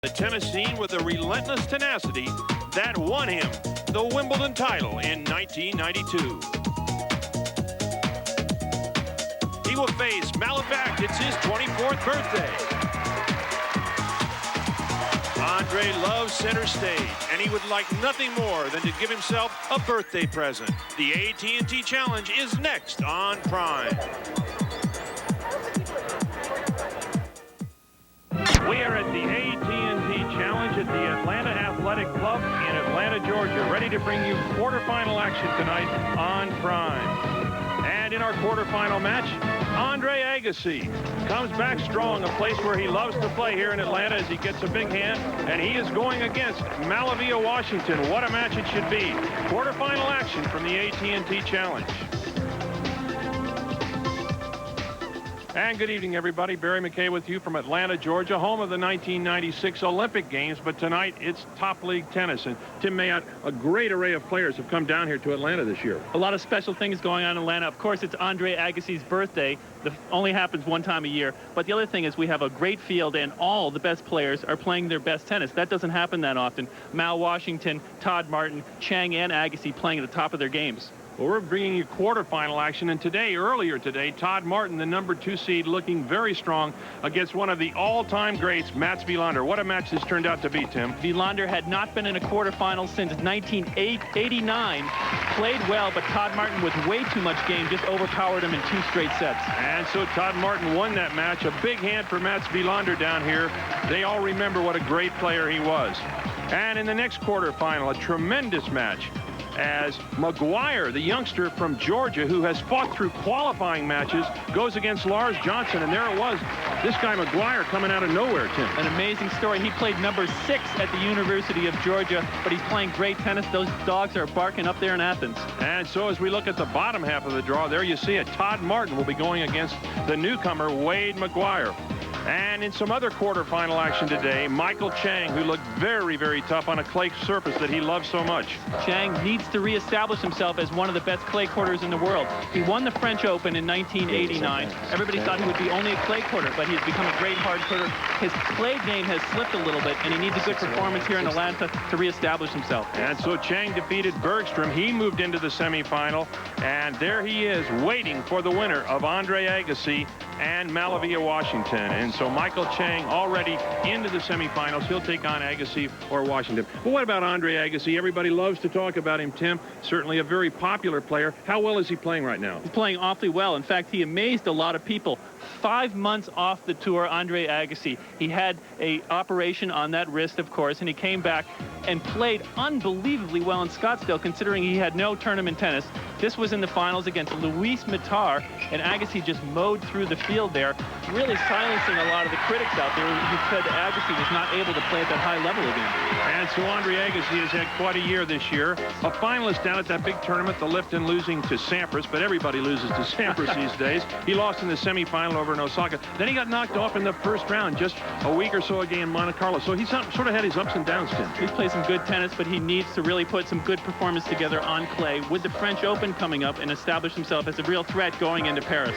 The tennis scene with a relentless tenacity that won him the Wimbledon title in 1992. He will face Malivai. It's his 24th birthday. Andre loves center stage, and he would like nothing more than to give himself a birthday present. The AT&T Challenge is next on Prime. We are at the AT&T Challenge at the Atlanta Athletic Club in Atlanta, Georgia, ready to bring you quarterfinal action tonight on Prime. And in our quarterfinal match, Andre Agassi comes back strong, a place where he loves to play here in Atlanta as he gets a big hand, and he is going against Malivai, Washington. What a match it should be. Quarterfinal action from the AT&T Challenge. And good evening, everybody. Barry McKay with you from Atlanta, Georgia, home of the 1996 Olympic Games. But tonight, it's top league tennis. And Tim Mayotte, a great array of players have come down here to Atlanta this year. A lot of special things going on in Atlanta. Of course, it's Andre Agassi's birthday. That only happens one time a year. But the other thing is we have a great field, and all the best players are playing their best tennis. That doesn't happen that often. Mal Washington, Todd Martin, Chang, and Agassi playing at the top of their games. Well, we're bringing you quarterfinal action, and earlier today, Todd Martin, the #2 seed, looking very strong against one of the all-time greats, Mats Wilander. What a match this turned out to be, Tim. Wilander had not been in a quarterfinal since 1989. Played well, but Todd Martin with way too much game just overpowered him in 2 straight sets. And so Todd Martin won that match. A big hand for Mats Wilander down here. They all remember what a great player he was. And in the next quarterfinal, a tremendous match, as McGuire, the youngster from Georgia who has fought through qualifying matches, goes against Lars Johnson. And there it was, this guy McGuire coming out of nowhere, Tim. An amazing story. He played #6 at the University of Georgia, but he's playing great tennis. Those dogs are barking up there in Athens. And so as we look at the bottom half of the draw, there you see it. Todd Martin will be going against the newcomer, Wade McGuire. And in some other quarterfinal action today, Michael Chang, who looked very, very tough on a clay surface that he loves so much. Chang needs to reestablish himself as one of the best clay courters in the world. He won the French Open in 1989. Everybody thought he would be only a clay courter, but he's become a great hard courter. His clay game has slipped a little bit, and he needs a good performance here in Atlanta to reestablish himself. And so Chang defeated Bergstrom. He moved into the semifinal, and there he is waiting for the winner of Andre Agassi and Malivai, Washington. And so Michael Chang already into the semifinals. He'll take on Agassi or Washington. But what about Andre Agassi? Everybody loves to talk about him, Tim. Certainly a very popular player. How well is he playing right now? He's playing awfully well. In fact, he amazed a lot of people. 5 months off the tour, Andre Agassi. He had an operation on that wrist, of course, and he came back and played unbelievably well in Scottsdale, considering he had no tournament tennis. This was in the finals against Luis Matar, and Agassi just mowed through the field there, really silencing a lot of the critics out there who said that Agassi was not able to play at that high level again. And so Andre Agassi has had quite a year this year. A finalist down at that big tournament, the Lifton, losing to Sampras, but everybody loses to Sampras these days. He lost in the semifinal over in Osaka. Then he got knocked off in the first round just a week or so ago in Monte Carlo. So he's sort of had his ups and downs, Tim. He's played some good tennis, but he needs to really put some good performance together on clay with the French Open coming up and establish himself as a real threat going into Paris.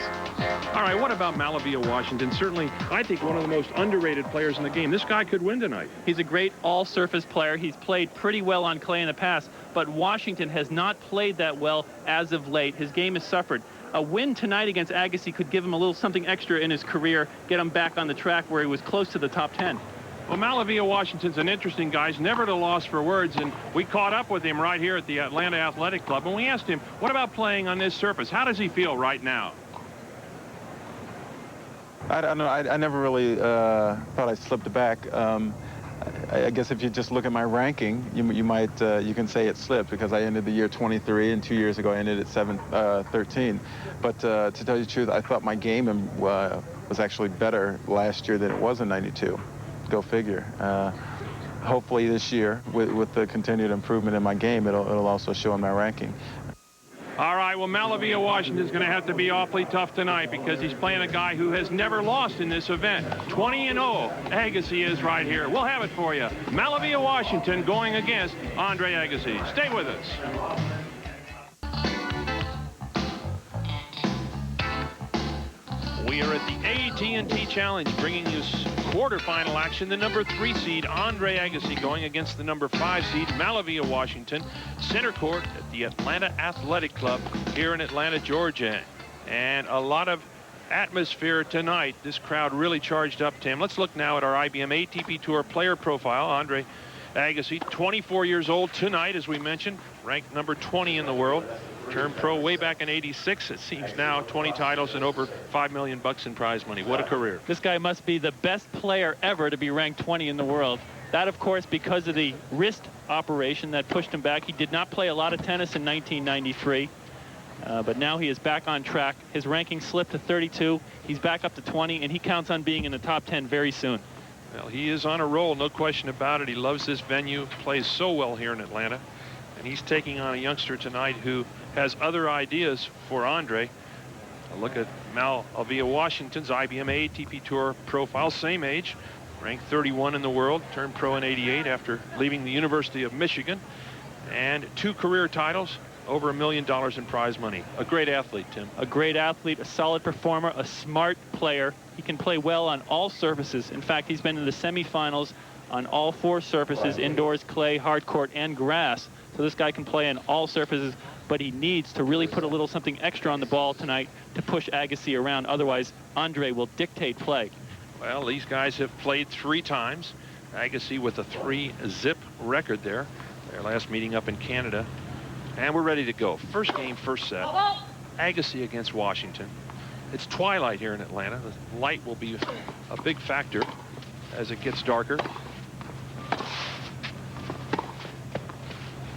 All right, what about Malivai, Washington? Certainly, I think one of the most underrated players in the game. This guy could win tonight. He's a great all-surface player. He's played pretty well on clay in the past, but Washington has not played that well as of late. His game has suffered. A win tonight against Agassi could give him a little something extra in his career, get him back on the track where he was close to the top 10. Well, Malivai, Washington's an interesting guy. He's never at a loss for words, and we caught up with him right here at the Atlanta Athletic Club, and we asked him, what about playing on this surface? How does he feel right now? I don't know. I never really thought I slipped back. I guess if you just look at my ranking, you can say it slipped because I ended the year 23, and 2 years ago I ended at 13. But to tell you the truth, I thought my game was actually better last year than it was in '92. Go figure. Hopefully this year, with the continued improvement in my game, it'll also show in my ranking. All right, well, Malivai, Washington's going to have to be awfully tough tonight because he's playing a guy who has never lost in this event. 20-0, Agassi is right here. We'll have it for you. Malivai, Washington going against Andre Agassi. Stay with us. We are at the AT&T Challenge, bringing you quarterfinal action. The number 3 seed, Andre Agassi, going against the number 5 seed, Malivai of Washington. Center court at the Atlanta Athletic Club here in Atlanta, Georgia. And a lot of atmosphere tonight. This crowd really charged up, Tim. Let's look now at our IBM ATP Tour player profile. Andre Agassi, 24 years old tonight, as we mentioned, ranked number 20 in the world. Turned pro way back in '86. It seems now 20 titles and over $5 million in prize money. What a career. This guy must be the best player ever to be ranked 20 in the world. That, of course, because of the wrist operation that pushed him back. He did not play a lot of tennis in 1993. But now he is back on track. His ranking slipped to 32. He's back up to 20, and he counts on being in the top 10 very soon. Well, he is on a roll, no question about it. He loves this venue, plays so well here in Atlanta. And he's taking on a youngster tonight who has other ideas for Andre. A look at Malivai of Washington's IBM ATP Tour profile, same age, ranked 31 in the world, turned pro in '88 after leaving the University of Michigan, and 2 career titles, over $1 million in prize money. A great athlete, Tim. A great athlete, a solid performer, a smart player. He can play well on all surfaces. In fact, he's been in the semifinals on all 4 surfaces, indoors, clay, hard court, and grass. So this guy can play on all surfaces, but he needs to really put a little something extra on the ball tonight to push Agassi around. Otherwise, Andre will dictate play. Well, these guys have played 3 times. Agassi with a 3-zip record there. Their last meeting up in Canada. And we're ready to go. First game, first set. Agassi against Washington. It's twilight here in Atlanta. The light will be a big factor as it gets darker.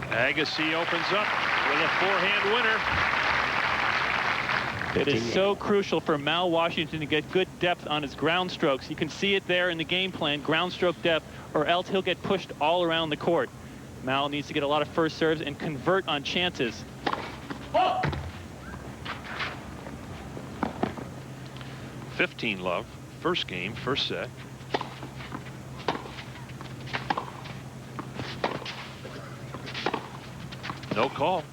Agassi opens up with a 4-hand winner. It is so crucial for Mal Washington to get good depth on his ground strokes. You can see it there in the game plan, ground stroke depth, or else he'll get pushed all around the court. Mal needs to get a lot of first serves and convert on chances. 15 love. First game, first set. No call.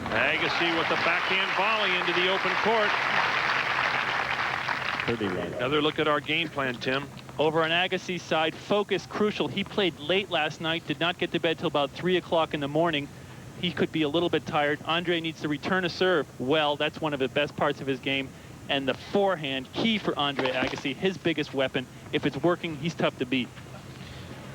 Agassi with the backhand volley into the open court. Another look at our game plan, Tim. Over on Agassi's side, focus crucial. He played late last night, did not get to bed till about 3 o'clock in the morning. He could be a little bit tired. Andre needs to return a serve well. That's one of the best parts of his game. And the forehand, key for Andre Agassi, his biggest weapon. If it's working, he's tough to beat.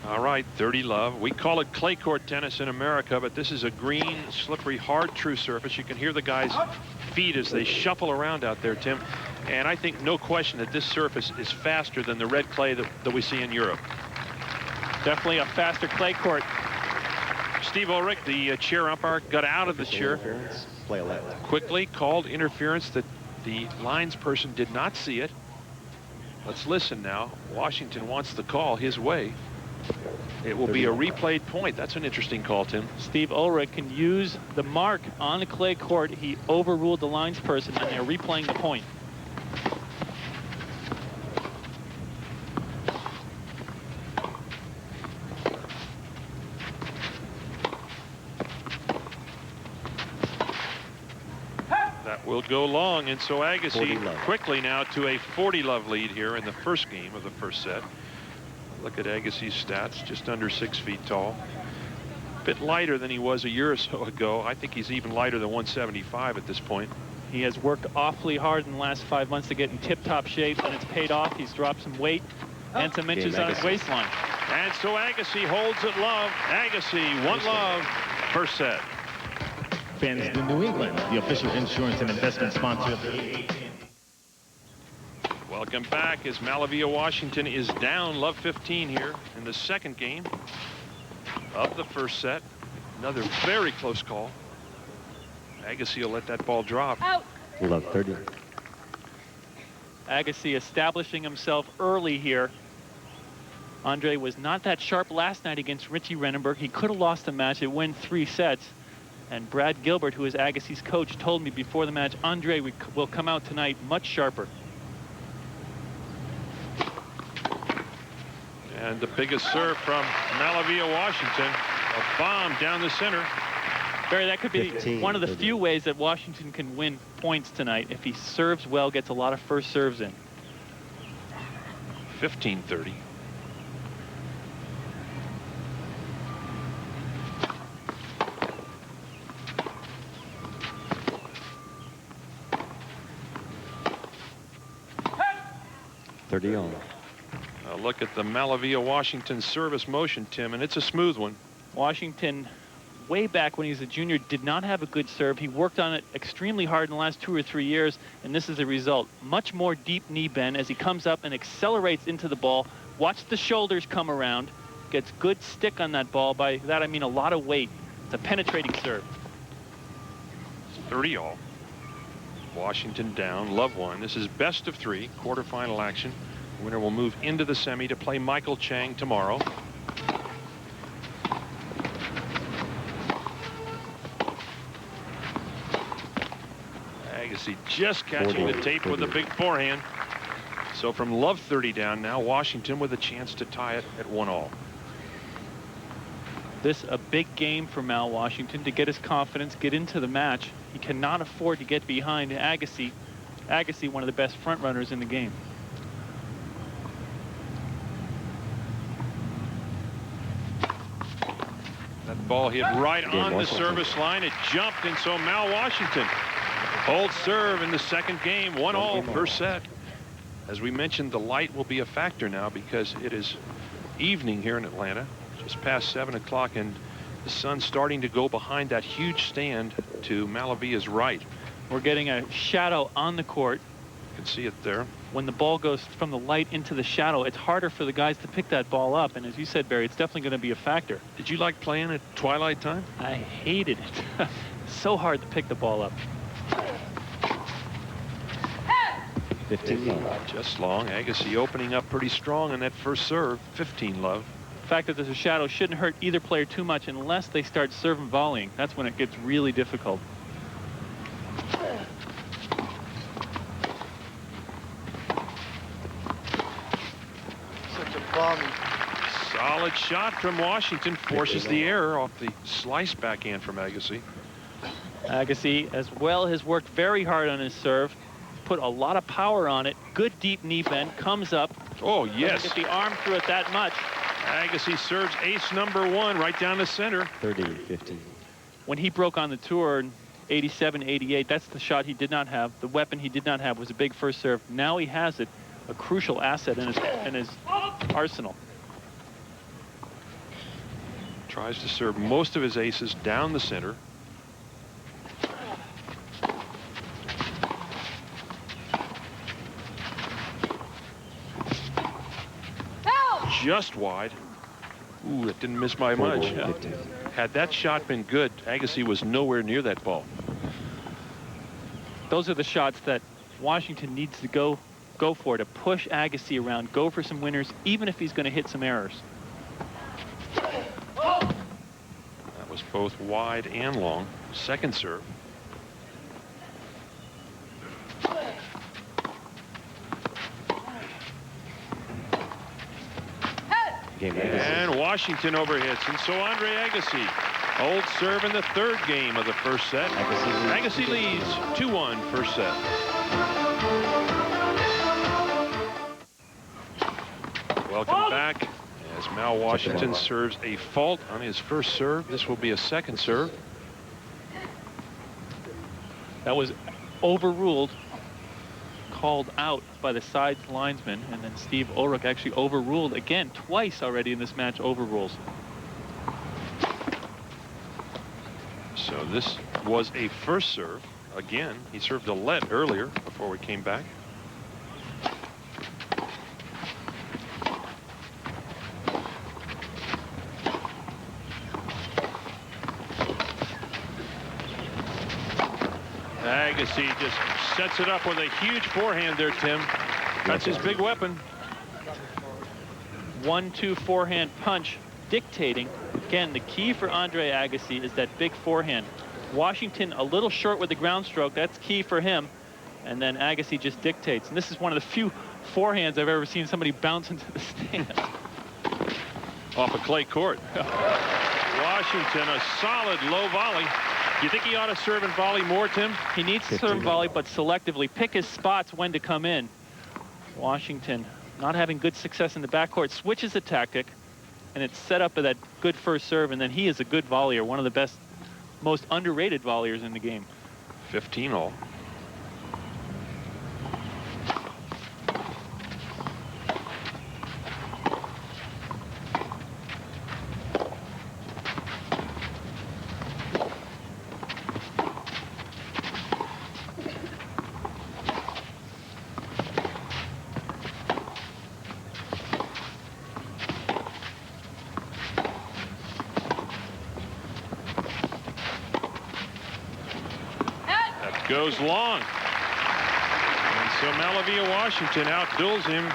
All right, 30 love. We call it clay court tennis in America, but this is a green, slippery, hard, true surface. You can hear the guys' feet as they shuffle around out there, Tim. And I think no question that this surface is faster than the red clay that we see in Europe. Definitely a faster clay court. Steve Ulrich, the chair umpire, got out of the chair quickly, called interference that the lines person did not see it. Let's listen now. Washington wants the call his way. It will be a replayed point. That's an interesting call, Tim. Steve Ulrich can use the mark on the clay court. He overruled the lines person, and they're replaying the point. That will go long, and so Agassi quickly now to a 40 love lead here in the first game of the first set. Look at Agassi's stats, just under 6 feet tall. A bit lighter than he was a year or so ago. I think he's even lighter than 175 at this point. He has worked awfully hard in the last 5 months to get in tip-top shape, and it's paid off. He's dropped some weight and some inches on his waistline. And so Agassi holds it love. Agassi, 1 love, first set. Fans in New England, the official insurance and investment sponsor of the Welcome back as Malivai of Washington is down love 15 here in the second game of the first set. Another very close call. Agassi will let that ball drop. Out. love 30. Agassi establishing himself early here. Andre was not that sharp last night against Richie Renenberg. He could have lost the match. It went 3 sets. And Brad Gilbert, who is Agassi's coach, told me before the match, Andre will come out tonight much sharper. And the biggest serve from Malivai of Washington. A bomb down the center. Barry, that could be one of the few ways that Washington can win points tonight if he serves well, gets a lot of first serves in. 15-30. Look at the Malivai Washington service motion, Tim, and it's a smooth one. Washington, way back when he was a junior, did not have a good serve. He worked on it extremely hard in the last 2 or 3 years, and this is the result. Much more deep knee bend as he comes up and accelerates into the ball. Watch the shoulders come around. Gets good stick on that ball. By that I mean a lot of weight. It's a penetrating serve. It's 30-all. Washington down. Love one. This is best of 3, quarterfinal action. Winner will move into the semi to play Michael Chang tomorrow. Agassi just catching the tape with a big forehand. So from love 30 down, now Washington with a chance to tie it at 1-all. This a big game for Mal Washington to get his confidence, get into the match. He cannot afford to get behind Agassi. Agassi, one of the best front runners in the game. That ball hit right on the service line. It jumped, and so Mal Washington holds serve in the second game. 1-all, first set. As we mentioned, the light will be a factor now because it is evening here in Atlanta, just past 7 o'clock, and the sun's starting to go behind that huge stand to Malivai's right. We're getting a shadow on the court. You can see it there. When the ball goes from the light into the shadow, it's harder for the guys to pick that ball up. And as you said, Barry, it's definitely going to be a factor. Did you like playing at twilight time? I hated it. So hard to pick the ball up. 15 just long. Agassi opening up pretty strong on that first serve. 15 love. The fact that there's a shadow shouldn't hurt either player too much unless they start serving volleying. That's when it gets really difficult. Solid shot from Washington, forces the error off the slice backhand from Agassi. Agassi, as well, has worked very hard on his serve. Put a lot of power on it. Good deep knee bend, comes up. Oh, yes. Doesn't get the arm through it that much. Agassi serves ace number 1 right down the center. 30-15. When he broke on the tour in 87, 88, that's the shot he did not have. The weapon he did not have was a big first serve. Now he has it, a crucial asset in his arsenal. Tries to serve most of his aces down the center. Just wide. Ooh, that didn't miss by much. Had that shot been good, Agassi was nowhere near that ball. Those are the shots that Washington needs to go for, to push Agassi around, go for some winners, even if he's going to hit some errors. That was both wide and long. Second serve. And Washington overhits, and so Andre Agassi holds serve in the third game of the first set. Agassi leads 2-1 first set. Welcome back as Mal Washington serves a fault on his first serve. This will be a second serve. That was overruled, called out by the sides linesman, and then Steve Ulrich actually overruled again twice already in this match. Overrules. So this was a first serve. Again, he served a let earlier before we came back. Agassi just sets it up with a huge forehand there, Tim. That's his big weapon. 1-2 forehand punch dictating. Again, the key for Andre Agassi is that big forehand. Washington a little short with the ground stroke. That's key for him. And then Agassi just dictates. And this is one of the few forehands I've ever seen somebody bounce into the stand. Off a clay court. Washington, a solid low volley. You think he ought to serve and volley more, Tim? He needs to serve and volley, but selectively pick his spots when to come in. Washington not having good success in the backcourt, switches the tactic, and it's set up with that good first serve, and then he is a good volleyer, one of the best, most underrated volleyers in the game. 15-all. Goes long. And so Malivai, Washington outduels him.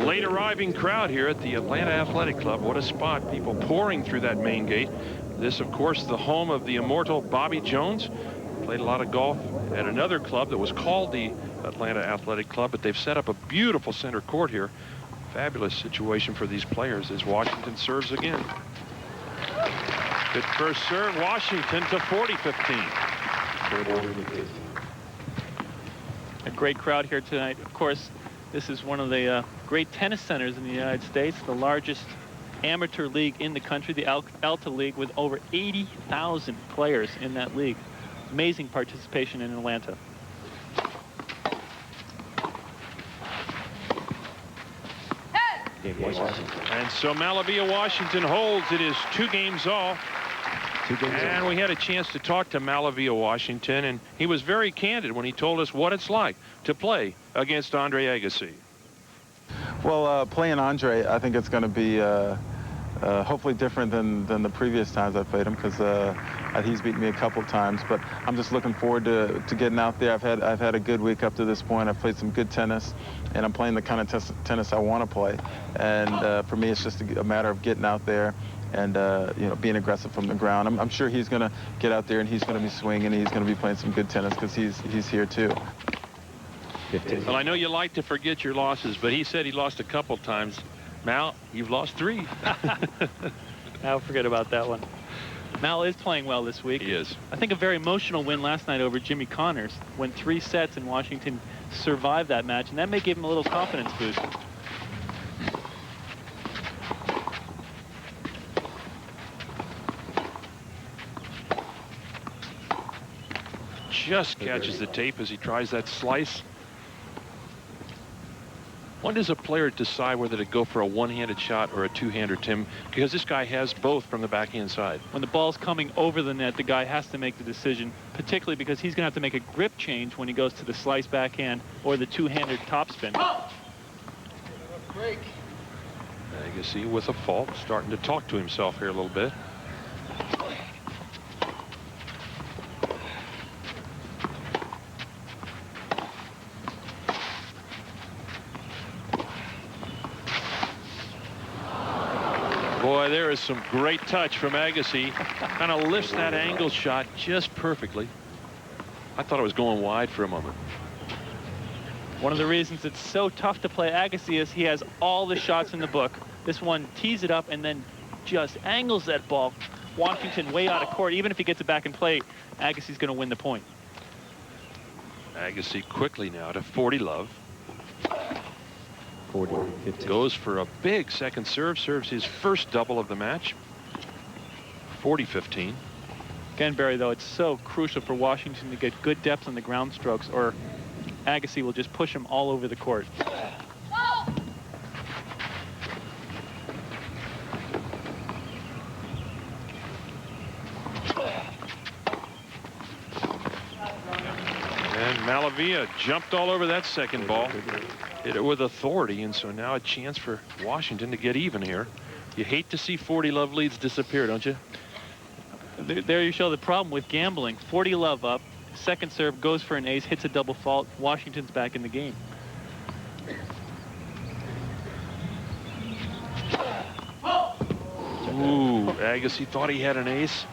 Late arriving crowd here at the Atlanta Athletic Club. What a spot. People pouring through that main gate. This, of course, the home of the immortal Bobby Jones. Played a lot of golf at another club that was called the Atlanta Athletic Club, but they've set up a beautiful center court here. Fabulous situation for these players as Washington serves again. Good first serve. Washington to 40-15. A great crowd here tonight. Of course, this is one of the great tennis centers in the United States, the largest amateur league in the country, the Alta League, with over 80,000 players in that league. Amazing participation in Atlanta. And so Malivai, Washington holds. It is 2 games all. And we had a chance to talk to Malivai, Washington, and he was very candid when he told us what it's like to play against Andre Agassi. Well, playing Andre, I think it's going to be hopefully different than the previous times I played him, because he's beaten me a couple times. But I'm just looking forward to getting out there. I've had a good week up to this point. I've played some good tennis, and I'm playing the kind of tennis I want to play. And for me, it's just a matter of getting out there and you know, being aggressive from the ground. I'm sure he's going to get out there and he's going to be swinging and he's going to be playing some good tennis, because he's here too. 15. Well, I know you like to forget your losses, but he said he lost a couple times. Mal, you've lost 3. I'll forget about that one. Mal is playing well this week. He is. I think a very emotional win last night over Jimmy Connors. Went 3 sets and Washington survived that match, and that may give him a little confidence boost. Just catches the tape as he tries that slice. When does a player decide whether to go for a one-handed shot or a two-hander, Tim? Because this guy has both from the backhand side. When the ball's coming over the net, the guy has to make the decision, particularly because he's going to have to make a grip change when he goes to the slice backhand or the two-handed topspin. Break. Agassi with a fault, starting to talk to himself here a little bit. Boy, there is some great touch from Agassi. Kind of lifts that angle shot just perfectly. I thought it was going wide for a moment. One of the reasons it's so tough to play Agassi is he has all the shots in the book. This one tees it up and then just angles that ball. Washington way out of court. Even if he gets it back in play, Agassi's going to win the point. Agassi quickly now to 40-love. 40-15. Goes for a big second serve. Serves his first double of the match. 40-15. Again, Barry, though, it's so crucial for Washington to get good depth on the ground strokes, or Agassi will just push him all over the court. And Malivai jumped all over that second ball. Hit it with authority, and so now a chance for Washington to get even here. You hate to see 40-love leads disappear, don't you? There you show the problem with gambling. 40-love up, second serve goes for an ace, hits a double fault. Washington's back in the game. Ooh, Agassi thought he had an ace.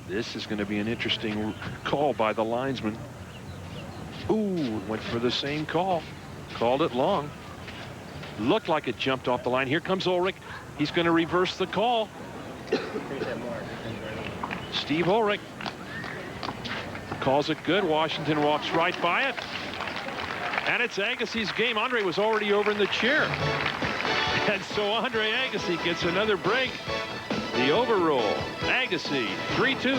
This is going to be an interesting call by the linesman. Ooh, went for the same call. Called it long. Looked like it jumped off the line. Here comes Ulrich. He's going to reverse the call. Steve Ulrich Calls it good. Washington walks right by it. And it's Agassi's game. Andre was already over in the chair. And so Andre Agassi gets another break. The overrule. Agassi, 3-2,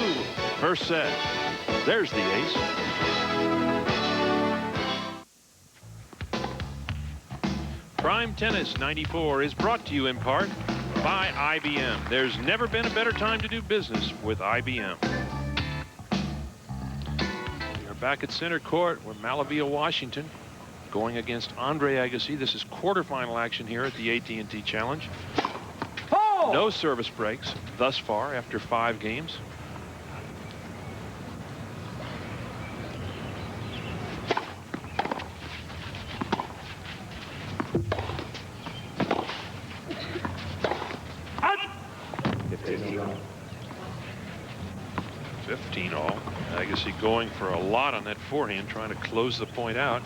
first set. There's the ace. Prime Tennis 94 is brought to you in part by IBM. There's never been a better time to do business with IBM. We are back at center court with Malivai, Washington, going against Andre Agassi. This is quarterfinal action here at the AT&T Challenge. Oh! No service breaks thus far after 5 games. All. Agassi going for a lot on that forehand, trying to close the point out.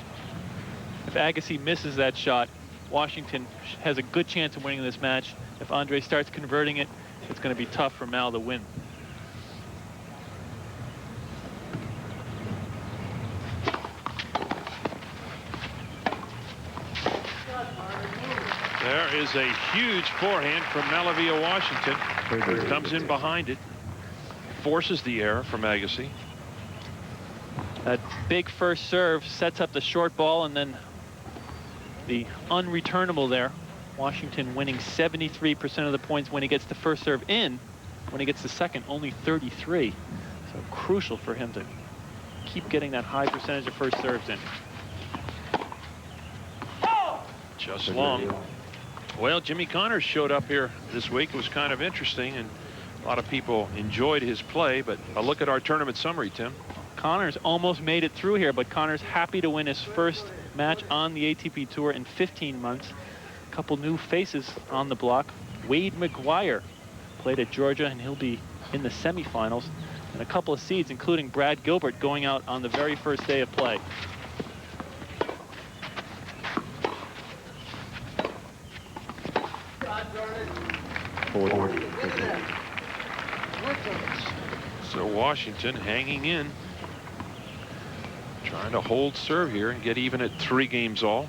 If Agassi misses that shot, Washington has a good chance of winning this match. If Andre starts converting it, it's going to be tough for Mal to win. There is a huge forehand from Malivai, Washington. Comes in behind it. Forces the error from Agassi. That big first serve sets up the short ball, and then the unreturnable there. Washington winning 73% of the points when he gets the first serve in. When he gets the second, only 33. So crucial for him to keep getting that high percentage of first serves in. Just long. Well, Jimmy Connors showed up here this week. It was kind of interesting, and a lot of people enjoyed his play, but a look at our tournament summary, Tim. Connors almost made it through here, but Connors happy to win his first match on the ATP Tour in 15 months. A couple new faces on the block. Wade McGuire played at Georgia, and he'll be in the semifinals. And a couple of seeds, including Brad Gilbert, going out on the very first day of play. So Washington hanging in, trying to hold serve here and get even at 3 games all.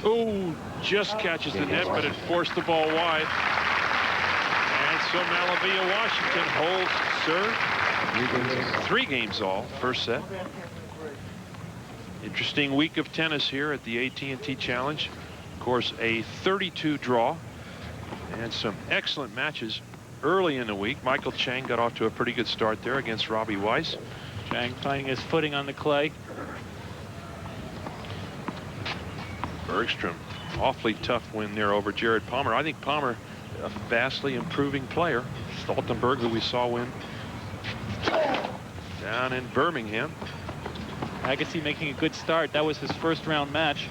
Oh, just catches the net, but it forced the ball wide. And so Malivai, Washington holds serve. 3 games all, first set. Interesting week of tennis here at the AT&T Challenge. Of course, a 32 draw and some excellent matches early in the week. Michael Chang got off to a pretty good start there against Robbie Weiss. Chang finding his footing on the clay. Bergstrom, awfully tough win there over Jared Palmer. I think Palmer, a vastly improving player. Stoltenberg, who we saw win down in Birmingham. Agassi making a good start. That was his first round match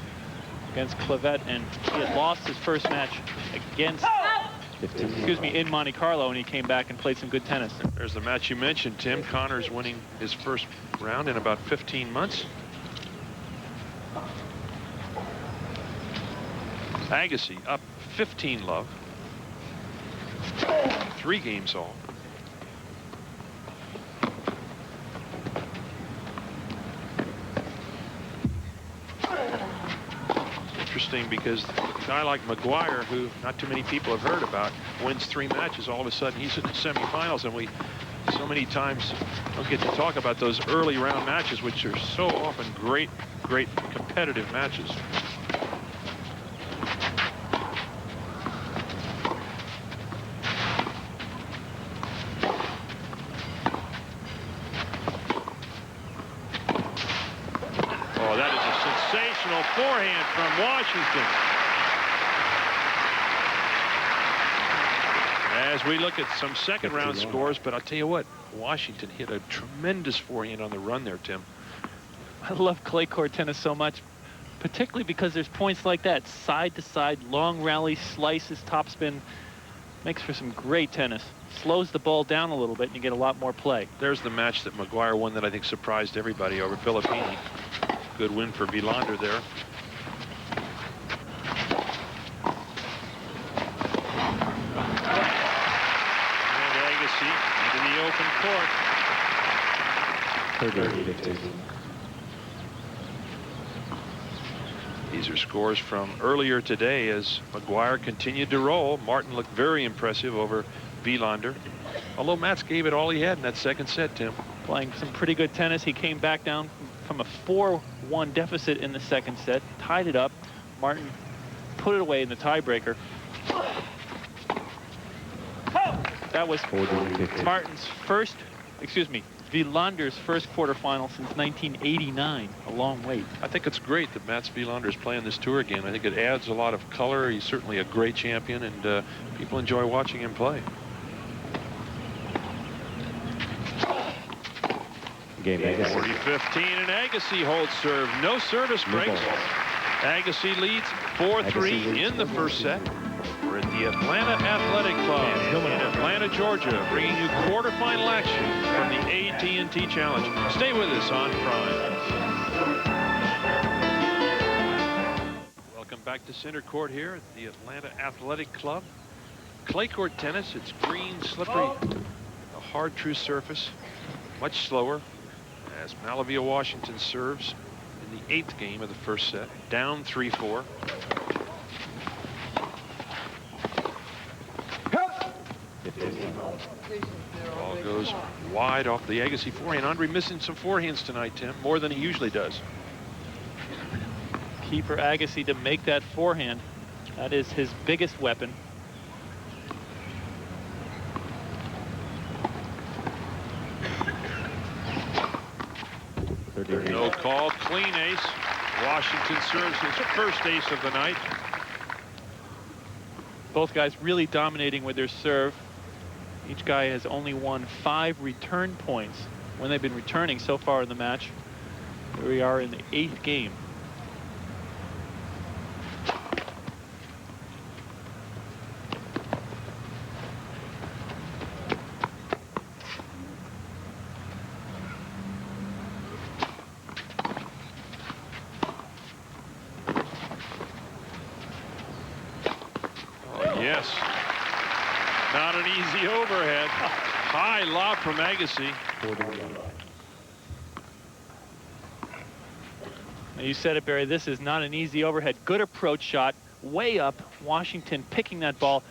against Clavet, and he had lost his first match against, in Monte Carlo, and he came back and played some good tennis. There's the match you mentioned, Tim. Connors winning his first round in about 15 months. Agassi up 15 love. 3 games all. Interesting because a guy like McGuire, who not too many people have heard about, wins 3 matches, all of a sudden he's in the semifinals, and we so many times don't get to talk about those early round matches, which are so often great competitive matches. Forehand from Washington. As we look at some second round scores, but I'll tell you what, Washington hit a tremendous forehand on the run there, Tim. I love clay court tennis so much, particularly because there's points like that, side to side, long rally, slices, topspin. Makes for some great tennis. Slows the ball down a little bit and you get a lot more play. There's the match that Maguire won that I think surprised everybody over Filippini. Good win for Wilander there. And Agassi into the open court. These are scores from earlier today as Maguire continued to roll. Martin looked very impressive over Wilander. Although Mats gave it all he had in that second set, Tim. Playing some pretty good tennis. He came back down from a 4-1 deficit in the second set, tied it up. Martin put it away in the tiebreaker. That was Martin's first, Wilander's first quarterfinal since 1989. A long wait. I think it's great that Mats Wilander is playing this tour again. I think it adds a lot of color. He's certainly a great champion, and people enjoy watching him play. Game 40-15, and Agassi holds serve. No service breaks. Agassi leads 4-3 in the first set. We're at the Atlanta Athletic Club in Atlanta, Georgia, bringing you quarterfinal action from the AT&T Challenge. Stay with us on Prime. Welcome back to center court here at the Atlanta Athletic Club. Clay court tennis. It's green, slippery, a hard, true surface, much slower. As Malivai Washington serves in the 8th game of the first set, down 3-4. Ball goes wide off the Agassi forehand. Andre missing some forehands tonight, Tim, more than he usually does. Key for Agassi to make that forehand. That is his biggest weapon. No call, clean ace. Washington serves his first ace of the night. Both guys really dominating with their serve. Each guy has only won 5 return points when they've been returning so far in the match. Here we are in the 8th game. Yes. Not an easy overhead. High lob from Agassi. Now you said it, Barry. This is not an easy overhead. Good approach shot. Way up. Washington picking that ball.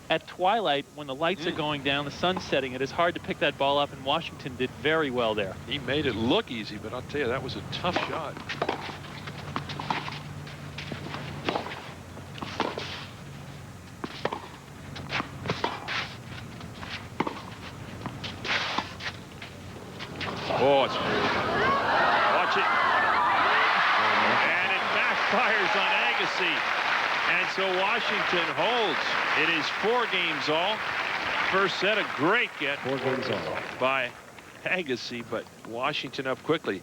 At twilight, when the lights are going down, the sun's setting, it is hard to pick that ball up, and Washington did very well there. He made it look easy, but I'll tell you, that was a tough shot. Oh, it's watch it. And it backfires on Agassi. And so Washington holds. It is 4 games all. First set, a great get 4 games all by Agassi, but Washington up quickly.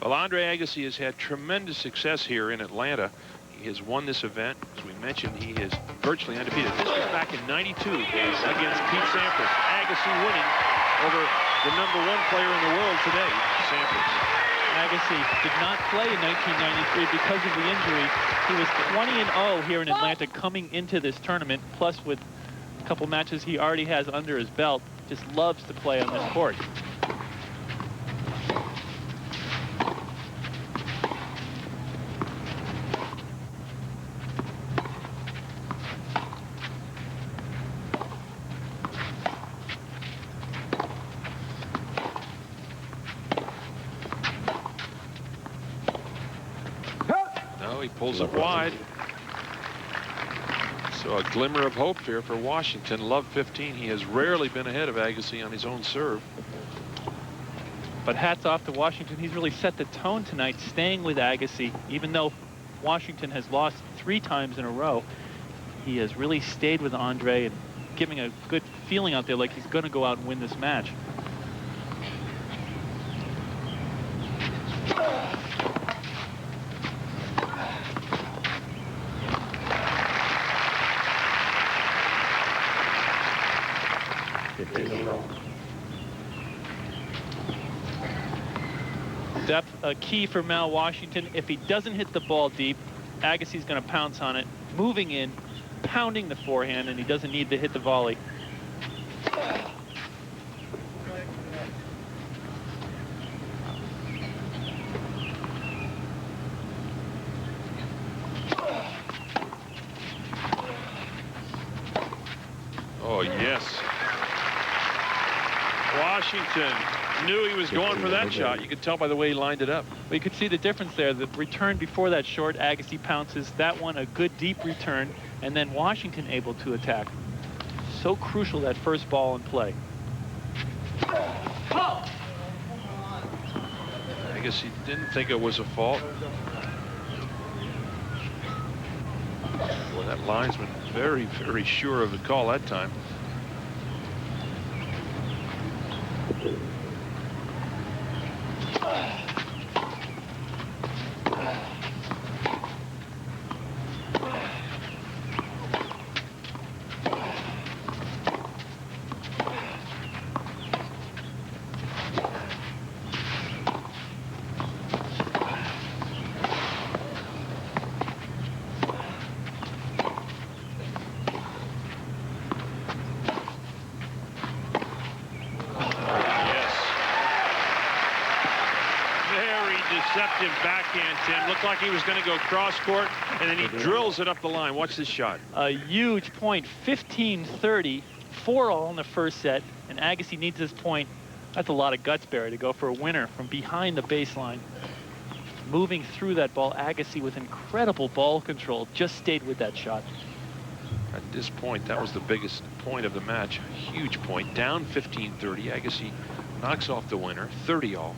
Well, Andre Agassi has had tremendous success here in Atlanta. He has won this event. As we mentioned, he is virtually undefeated. This was back in '92 against Pete Sampras. Agassi winning over the #1 player in the world today, Sampras. Agassi did not play in 1993 because of the injury. He was 20-0 here in Atlanta coming into this tournament, plus with a couple matches he already has under his belt. Just loves to play on this court. Pulls it wide. So a glimmer of hope here for Washington. Love 15. He has rarely been ahead of Agassi on his own serve. But hats off to Washington. He's really set the tone tonight, staying with Agassi. Even though Washington has lost 3 times in a row, he has really stayed with Andre and giving a good feeling out there like he's going to go out and win this match. Depth a key for Mal Washington. If he doesn't hit the ball deep, Agassi's going to pounce on it, moving in, pounding the forehand, and he doesn't need to hit the volley. Oh, yes. Washington knew he was going for that shot. You could tell by the way he lined it up. Well, you could see the difference there. The return before that short, Agassi pounces. That one, a good deep return, and then Washington able to attack. So crucial, that first ball in play. Agassi didn't think it was a fault. Boy, that linesman very, very sure of the call that time. Deceptive backhand, Tim. Looked like he was going to go cross court, and then he drills it up the line. Watch this shot. A huge point, 15-30, 4-all in the first set, and Agassi needs this point. That's a lot of guts, Barry, to go for a winner from behind the baseline. Moving through that ball, Agassi with incredible ball control just stayed with that shot. At this point, that was the biggest point of the match. Huge point, down 15-30. Agassi knocks off the winner, 30-all.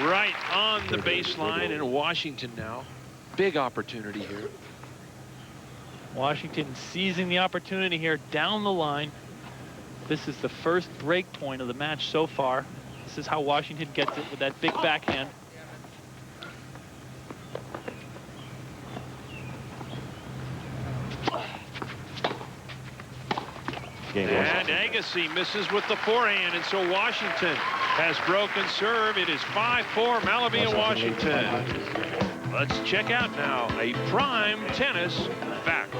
Right on the baseline, and Washington now. Big opportunity here. Washington seizing the opportunity here down the line. This is the first break point of the match so far. This is how Washington gets it with that big backhand. And Agassi misses with the forehand, and so Washington has broken serve. It is 5-4 Malivai and Washington. Let's check out now a prime tennis fact.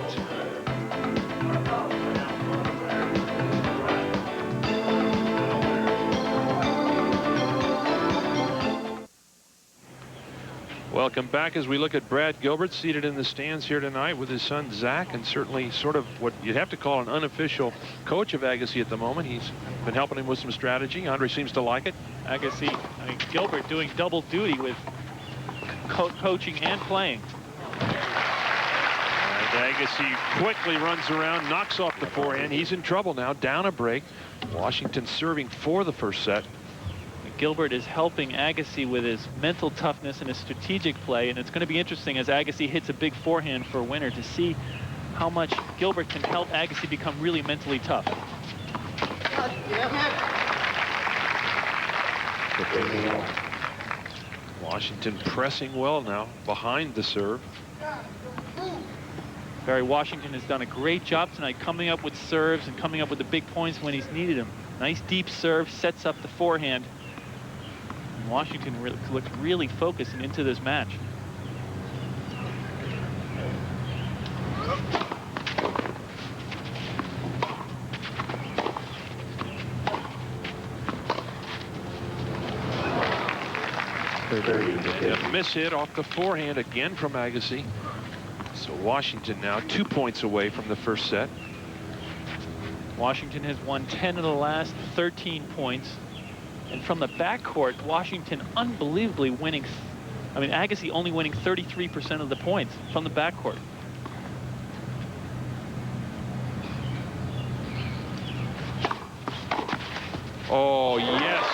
Welcome back as we look at Brad Gilbert seated in the stands here tonight with his son Zach, and certainly sort of what you'd have to call an unofficial coach of Agassi at the moment. He's been helping him with some strategy. Andre seems to like it. Agassi, Gilbert doing double duty with coaching and playing. And Agassi quickly runs around, knocks off the forehand. He's in trouble now, down a break. Washington serving for the first set. Gilbert is helping Agassi with his mental toughness and his strategic play, and it's going to be interesting as Agassi hits a big forehand for a winner to see how much Gilbert can help Agassi become really mentally tough. Washington pressing well now behind the serve. Barry, Washington has done a great job tonight coming up with serves and coming up with the big points when he's needed them. Nice deep serve, sets up the forehand. Washington looked really focused and into this match. A miss hit off the forehand again from Agassi. So Washington now 2 points away from the first set. Washington has won 10 of the last 13 points. And from the backcourt, Washington unbelievably winning. Agassi only winning 33% of the points from the backcourt. Oh, yes.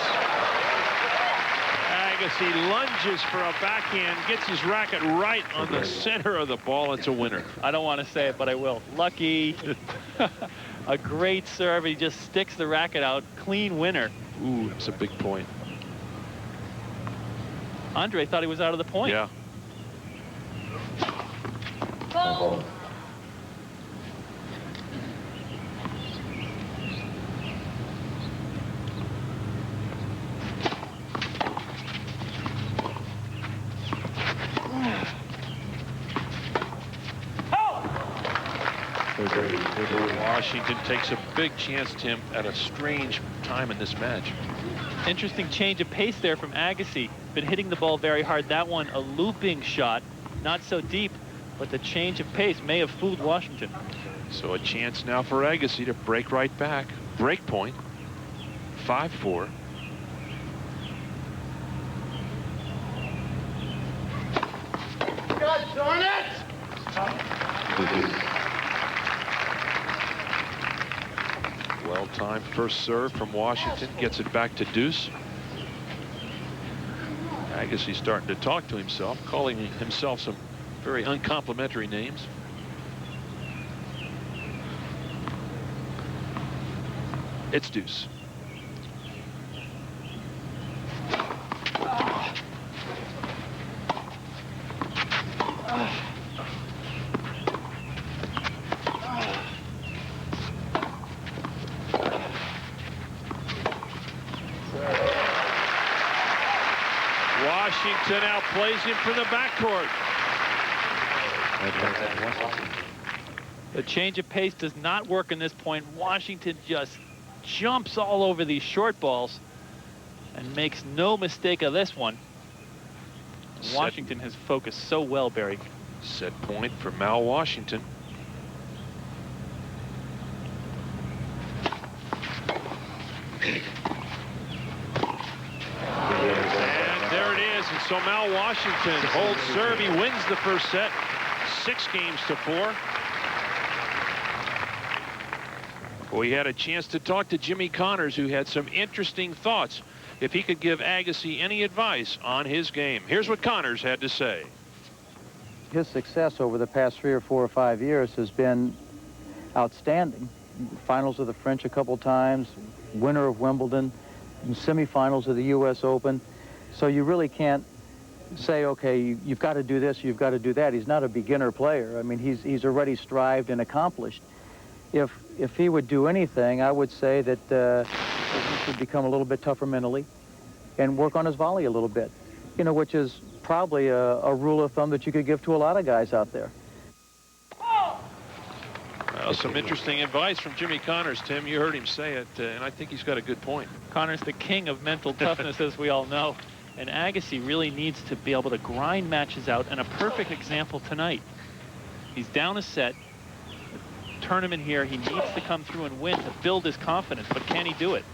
Agassi lunges for a backhand, gets his racket right on the center of the ball. It's a winner. I don't want to say it, but I will. Lucky. A great serve. He just sticks the racket out. Clean winner. Ooh, that's a big point. Andre thought he was out of the point. Yeah. Oh. Washington takes a big chance, Tim, at a strange time in this match. Interesting change of pace there from Agassi. Been hitting the ball very hard. That one, a looping shot, not so deep, but the change of pace may have fooled Washington. So a chance now for Agassi to break right back. Break point. 5-4. God darn it! Well-timed first serve from Washington. Gets it back to deuce. Agassi's starting to talk to himself, calling himself some very uncomplimentary names. It's deuce. Washington outplays him from the backcourt. The change of pace does not work in this point. Washington just jumps all over these short balls and makes no mistake of this one. Washington has focused so well, Barry. Set point for Mal Washington. And there it is. And so Mal Washington holds serve. He wins the first set, 6-4. We had a chance to talk to Jimmy Connors, who had some interesting thoughts if he could give Agassi any advice on his game. Here's what Connors had to say. His success over the past 3 or 4 or 5 years has been outstanding. Finals of the French a couple times, winner of Wimbledon, semifinals of the U.S. Open. So you really can't say, okay, you've got to do this, you've got to do that. He's not a beginner player. I mean, he's already strived and accomplished. If he would do anything, I would say that he should become a little bit tougher mentally and work on his volley a little bit, you know, which is probably a rule of thumb that you could give to a lot of guys out there. Well, some interesting advice from Jimmy Connors, Tim. You heard him say it, and I think he's got a good point. Connors, the king of mental toughness, as we all know. And Agassi really needs to be able to grind matches out, and a perfect example tonight. He's down a set. Tournament here, he needs to come through and win to build his confidence, but can he do it?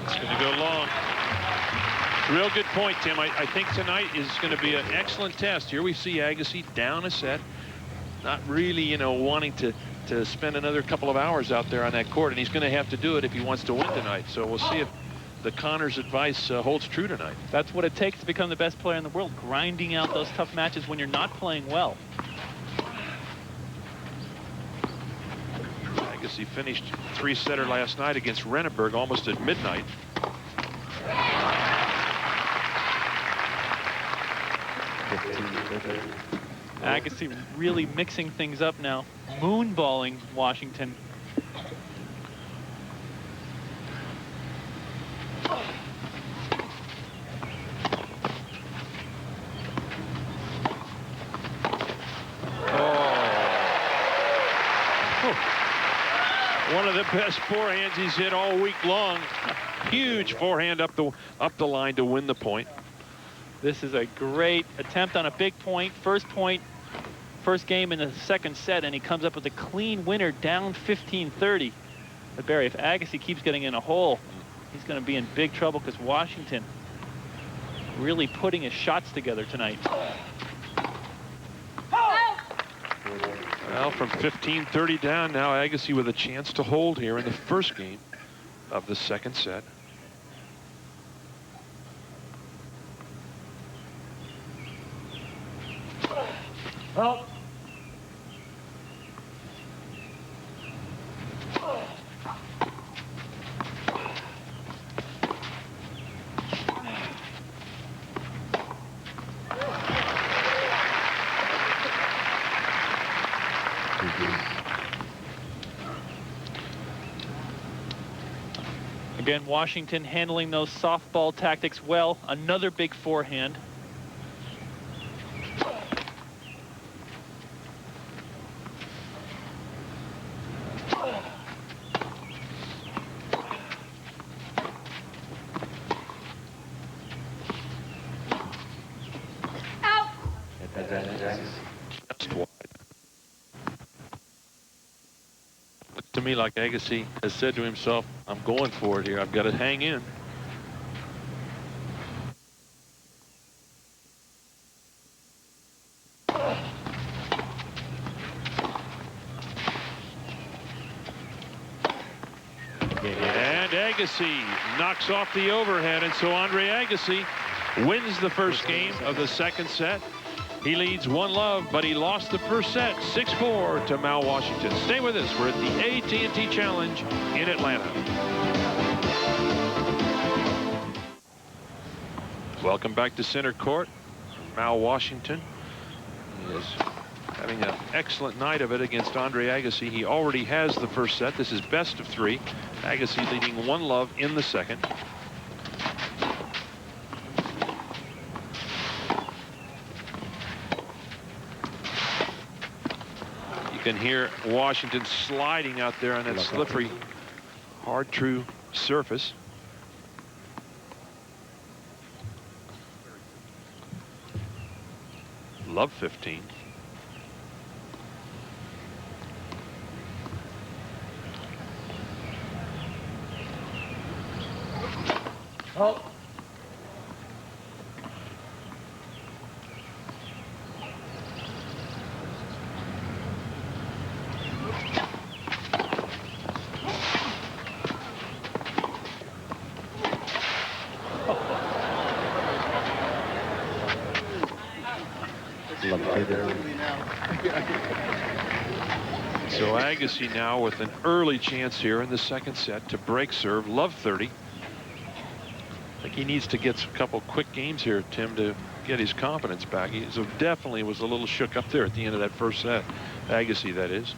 It's going to go long. Real good point, Tim. I think tonight is going to be an excellent test. Here we see Agassi down a set. Not really, you know, wanting to spend another couple of hours out there on that court, and he's going to have to do it if he wants to win tonight. So we'll see if the Connors advice holds true tonight. That's what it takes to become the best player in the world, grinding out those tough matches when you're not playing well. Agassi finished 3-setter last night against Renneberg almost at midnight. Agassi really mixing things up now, moonballing Washington. One of the best forehands he's hit all week long. Huge forehand up the line to win the point. This is a great attempt on a big point. First game in the second set, and he comes up with a clean winner down 15-30. But Barry, if Agassi keeps getting in a hole, he's going to be in big trouble, because Washington really putting his shots together tonight. Well, from 15-30 down now, Agassi with a chance to hold here in the first game of the second set. Oh. Again, Washington handling those softball tactics well. Another big forehand. Just wide. Looked to me like Agassi has said to himself, I'm going for it here. I've got to hang in. And Agassi knocks off the overhead, and so Andre Agassi wins the first game of the second set. He leads 1-0, but he lost the first set 6-4 to Mal Washington. Stay with us. We're at the AT&T Challenge in Atlanta. Welcome back to center court. Mal Washington is having an excellent night of it against Andre Agassi. He already has the first set. This is best of 3. Agassi leading 1-0 in the second. You can hear Washington sliding out there on that slippery, hard, true surface. Love 15. Oh. So Agassi now with an early chance here in the second set to break serve. Love 30. I think he needs to get a couple quick games here, Tim, to get his confidence back. He so definitely was a little shook up there at the end of that first set. Agassi, that is.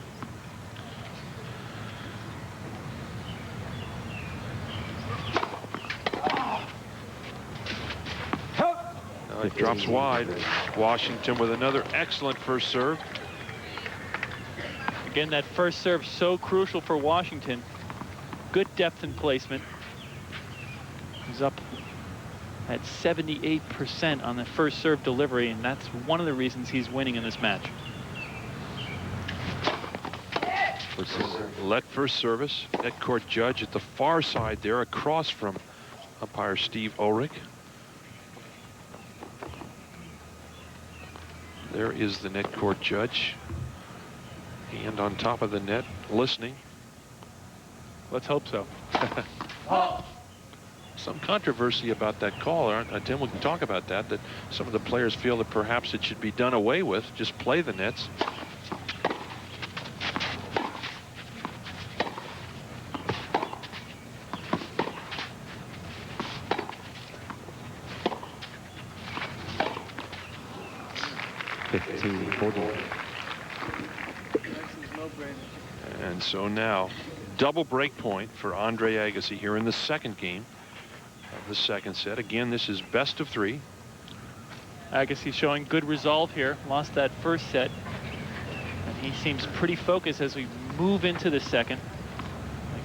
It drops wide. Washington with another excellent first serve. Again, that first serve so crucial for Washington. Good depth and placement. He's up at 78% on the first serve delivery, and that's one of the reasons he's winning in this match. Let first service. Net court judge at the far side there, across from umpire Steve Ulrich. There is the net court judge. Hand on top of the net, listening. Let's hope so. Some controversy about that call. Tim, we can talk about that, that some of the players feel that perhaps it should be done away with. Just play the nets. And so now double break point for Andre Agassi here in the second game of the second set. Again, this is best of 3. Agassi showing good resolve here. Lost that first set, and he seems pretty focused as we move into the second.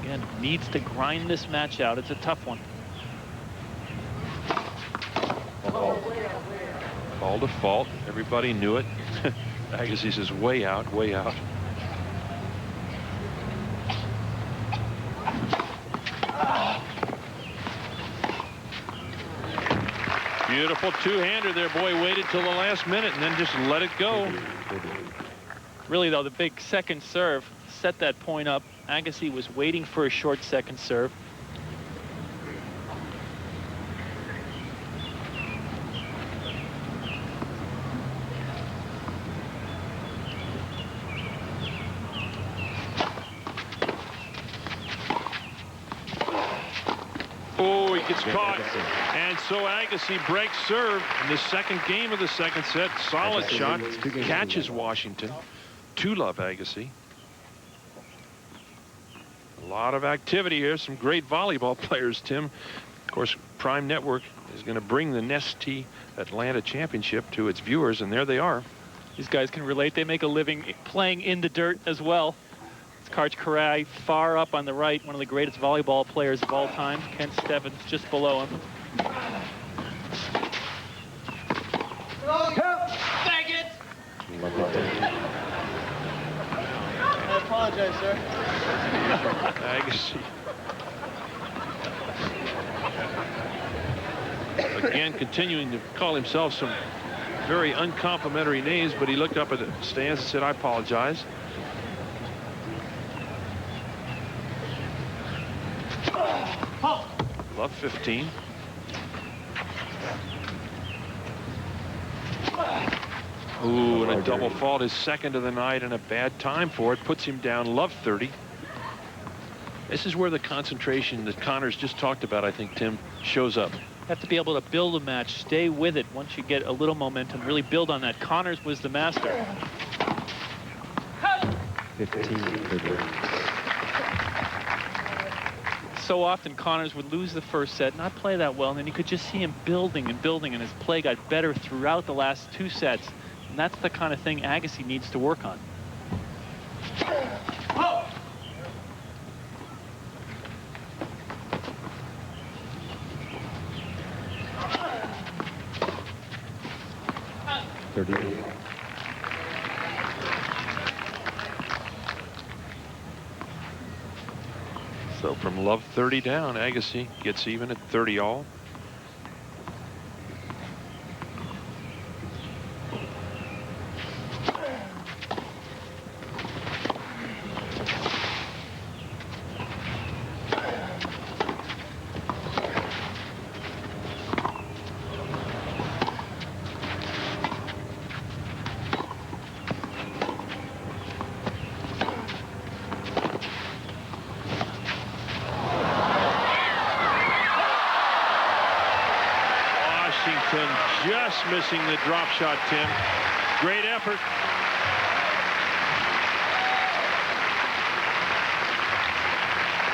Again, needs to grind this match out. It's a tough one. Ball default. Everybody knew it. Agassi says way out, way out. Beautiful two-hander there. Boy waited till the last minute and then just let it go. Really, though, the big second serve set that point up. Agassi was waiting for a short second serve. Oh, he gets caught. And so Agassi breaks serve in the second game of the second set. Solid shot. Catches Washington. 2-love Agassi. A lot of activity here. Some great volleyball players, Tim. Of course, Prime Network is going to bring the Nestea Atlanta Championship to its viewers, and there they are. These guys can relate. They make a living playing in the dirt as well. Karch Karai far up on the right, one of the greatest volleyball players of all time. Ken Stevens just below him. Thank it. I apologize, sir. Agassi. Again, continuing to call himself some very uncomplimentary names, but he looked up at the stands and said, I apologize. Love 15. Ooh, and a double fault, his second of the night, and a bad time for it. Puts him down love 30. This is where the concentration that Connors just talked about, I think, Tim, shows up. You have to be able to build a match, stay with it once you get a little momentum, really build on that. Connors was the master. 15. So often Connors would lose the first set, not play that well, and then you could just see him building and building, and his play got better throughout the last two sets. And that's the kind of thing Agassi needs to work on. Oh. So from love 30 down, Agassi gets even at 30 all. Just missing the drop shot, Tim. Great effort.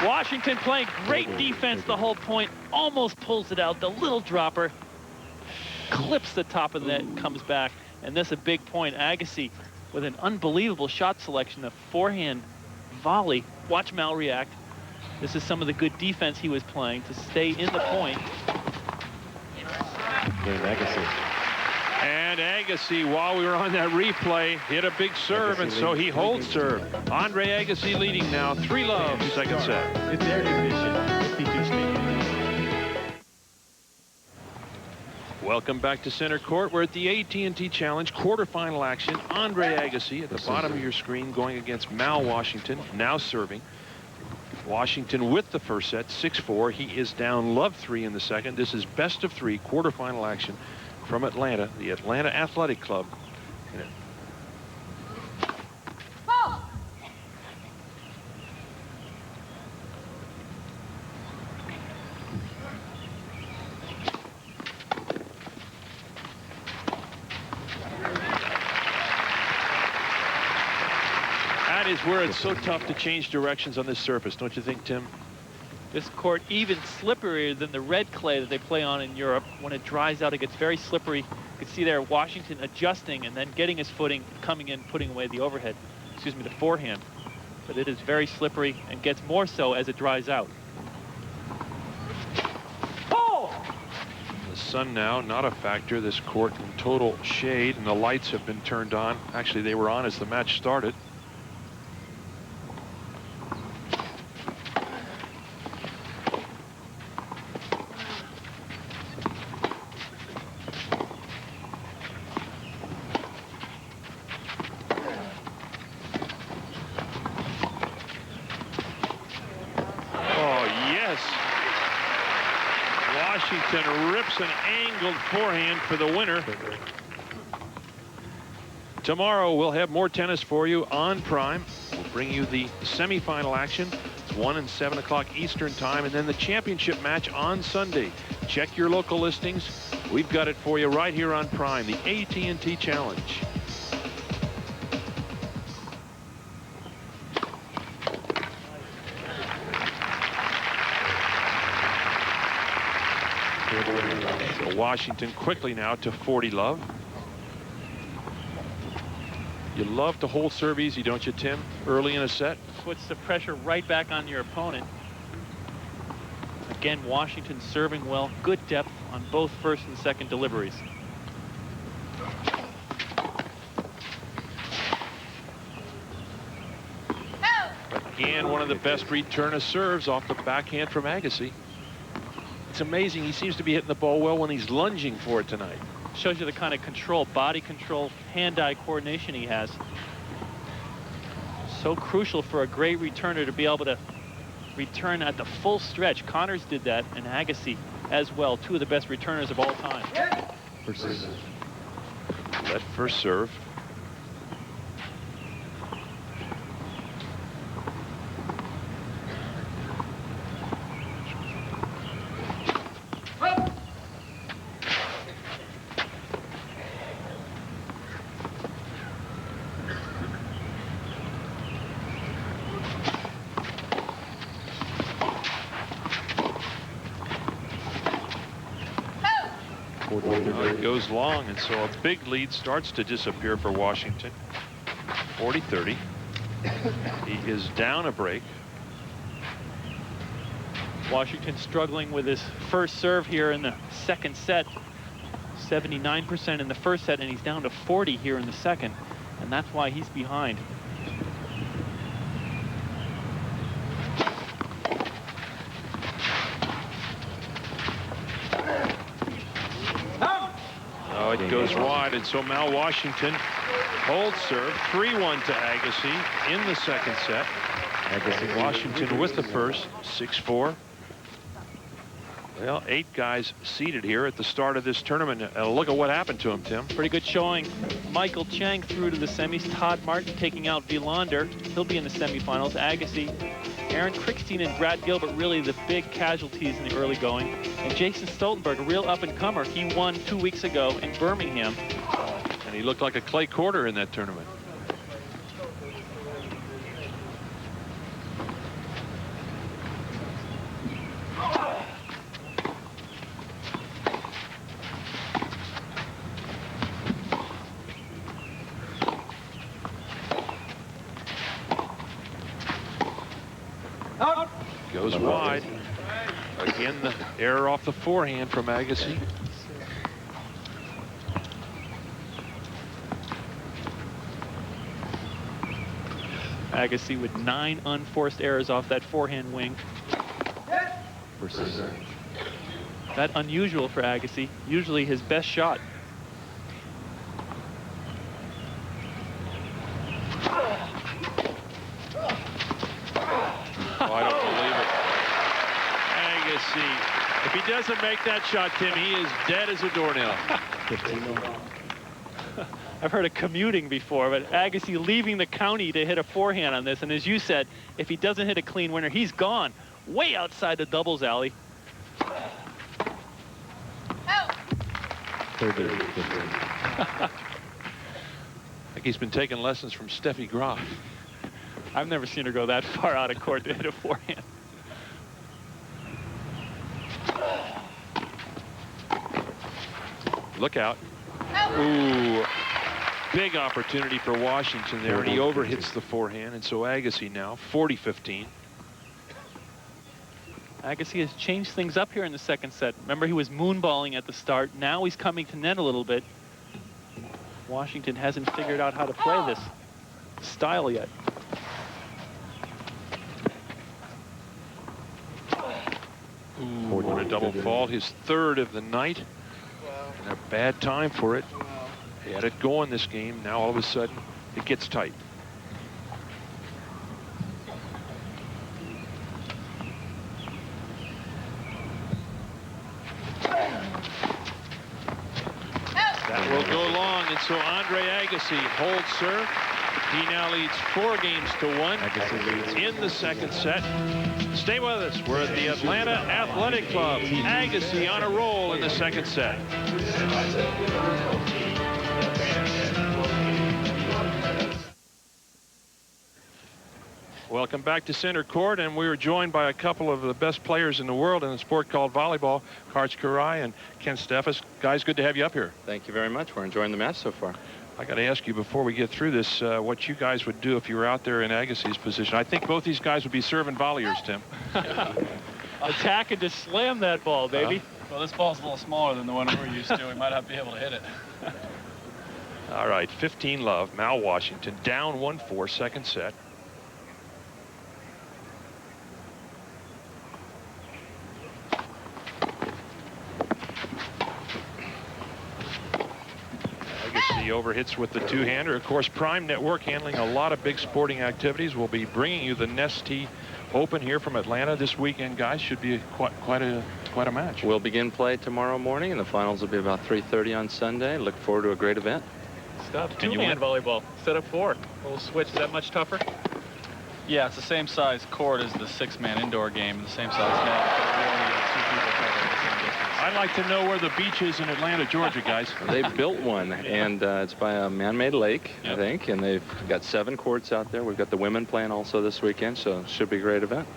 Washington playing great defense the whole point. Almost pulls it out. The little dropper clips the top of the net and comes back. And this a big point. Agassi with an unbelievable shot selection. A forehand volley. Watch Mal react. This is some of the good defense he was playing to stay in the point. And Agassi, while we were on that replay, hit a big serve, and so he holds serve. Andre Agassi leading now, 3-love, second set. It's their division. Welcome back to center court. We're at the AT&T Challenge quarterfinal action. Andre Agassi at the bottom of your screen going against Mal Washington, now serving. Washington with the first set, 6-4. He is down love 3 in the second. This is best of 3 quarterfinal action from Atlanta, the Atlanta Athletic Club. That is where it's so tough to change directions on this surface, don't you think, Tim? This court even slipperier than the red clay that they play on in Europe. When it dries out, it gets very slippery. You can see there Washington adjusting and then getting his footing, coming in, putting away the overhead, excuse me, the forehand. But it is very slippery and gets more so as it dries out. Oh! The sun now, not a factor. This court in total shade, and the lights have been turned on. Actually, they were on as the match started. Washington rips an angled forehand for the winner. Tomorrow we'll have more tennis for you on Prime. We'll bring you the semifinal action. It's 1 and 7 o'clock Eastern time, and then the championship match on Sunday. Check your local listings. We've got it for you right here on Prime, the AT&T Challenge. So Washington quickly now to 40 love. You love to hold serve easy, don't you, Tim, early in a set? Puts the pressure right back on your opponent. Again, Washington serving well, good depth on both first and second deliveries. Again, one of the best return of serves off the backhand from Agassi. It's amazing. He seems to be hitting the ball well when he's lunging for it tonight. Shows you the kind of control, body control, hand-eye coordination he has. So crucial for a great returner to be able to return at the full stretch. Connors did that, and Agassi as well. Two of the best returners of all time. That first serve. It goes long, and so a big lead starts to disappear for Washington. 40-30. He is down a break. Washington struggling with his first serve here in the second set. 79% in the first set, and he's down to 40 here in the second, and that's why he's behind. It goes wide, and so Mal Washington holds serve. 3-1 to Agassi in the second set. Washington with the first, 6-4. Well, 8 guys seated here at the start of this tournament. Look at what happened to him, Tim. Pretty good showing. Michael Chang through to the semis. Todd Martin taking out Vilander. He'll be in the semifinals. Agassi, Aaron Krickstein, and Brad Gilbert really the big casualties in the early going. And Jason Stoltenberg, a real up-and-comer. He won 2 weeks ago in Birmingham. And he looked like a clay quarter in that tournament. Goes wide. Again, the error off the forehand from Agassi. Agassi with 9 unforced errors off that forehand wing. That unusual for Agassi. Usually his best shot. I don't believe it. Agassi, if he doesn't make that shot, Tim, he is dead as a doornail. I've heard of commuting before, but Agassi leaving the county to hit a forehand on this. And as you said, if he doesn't hit a clean winner, he's gone way outside the doubles alley. I think he's been taking lessons from Steffi Graf. I've never seen her go that far out of court to hit a forehand. Look out. Ooh, big opportunity for Washington there, and he overhits the forehand, and so Agassi now 40-15. Agassi has changed things up here in the second set. Remember, he was moonballing at the start. Now he's coming to net a little bit. Washington hasn't figured out how to play this style yet. Ooh, what a double fault, his third of the night. And a bad time for it. He had it going this game. Now all of a sudden it gets tight. So Andre Agassi holds serve. He now leads 4 games to 1 in the second set. Stay with us. We're at the Atlanta Athletic Club. Agassi on a roll in the second set. Welcome back to center court, and we were joined by a couple of the best players in the world in a sport called volleyball, Karch Karai and Ken Steffes. Guys, good to have you up here. Thank you very much. We're enjoying the match so far. I got to ask you before we get through this, what you guys would do if you were out there in Agassi's position. I think both these guys would be serving volleyers, Tim. Attack and just slam that ball, baby. Well, this ball's a little smaller than the one we're used to. We might not be able to hit it. All right, 15-love, Mal Washington, down 1-4, second set. Agassi overhits with the two-hander. Of course, Prime Network, handling a lot of big sporting activities, will be bringing you the Nestea Open here from Atlanta this weekend, guys. Should be quite a match. We'll begin play tomorrow morning, and the finals will be about 3:30 on Sunday. Look forward to a great event. Stuff. Two-hand volleyball. Set up 4. A little switch. Is that much tougher? Yeah, it's the same size court as the 6-man indoor game, the same size net. We only have 2 people covering the same distance. I'd like to know where the beach is in Atlanta, Georgia, guys. They built one, and it's by a man-made lake, Yep. I think, and they've got 7 courts out there. We've got the women playing also this weekend, so it should be a great event.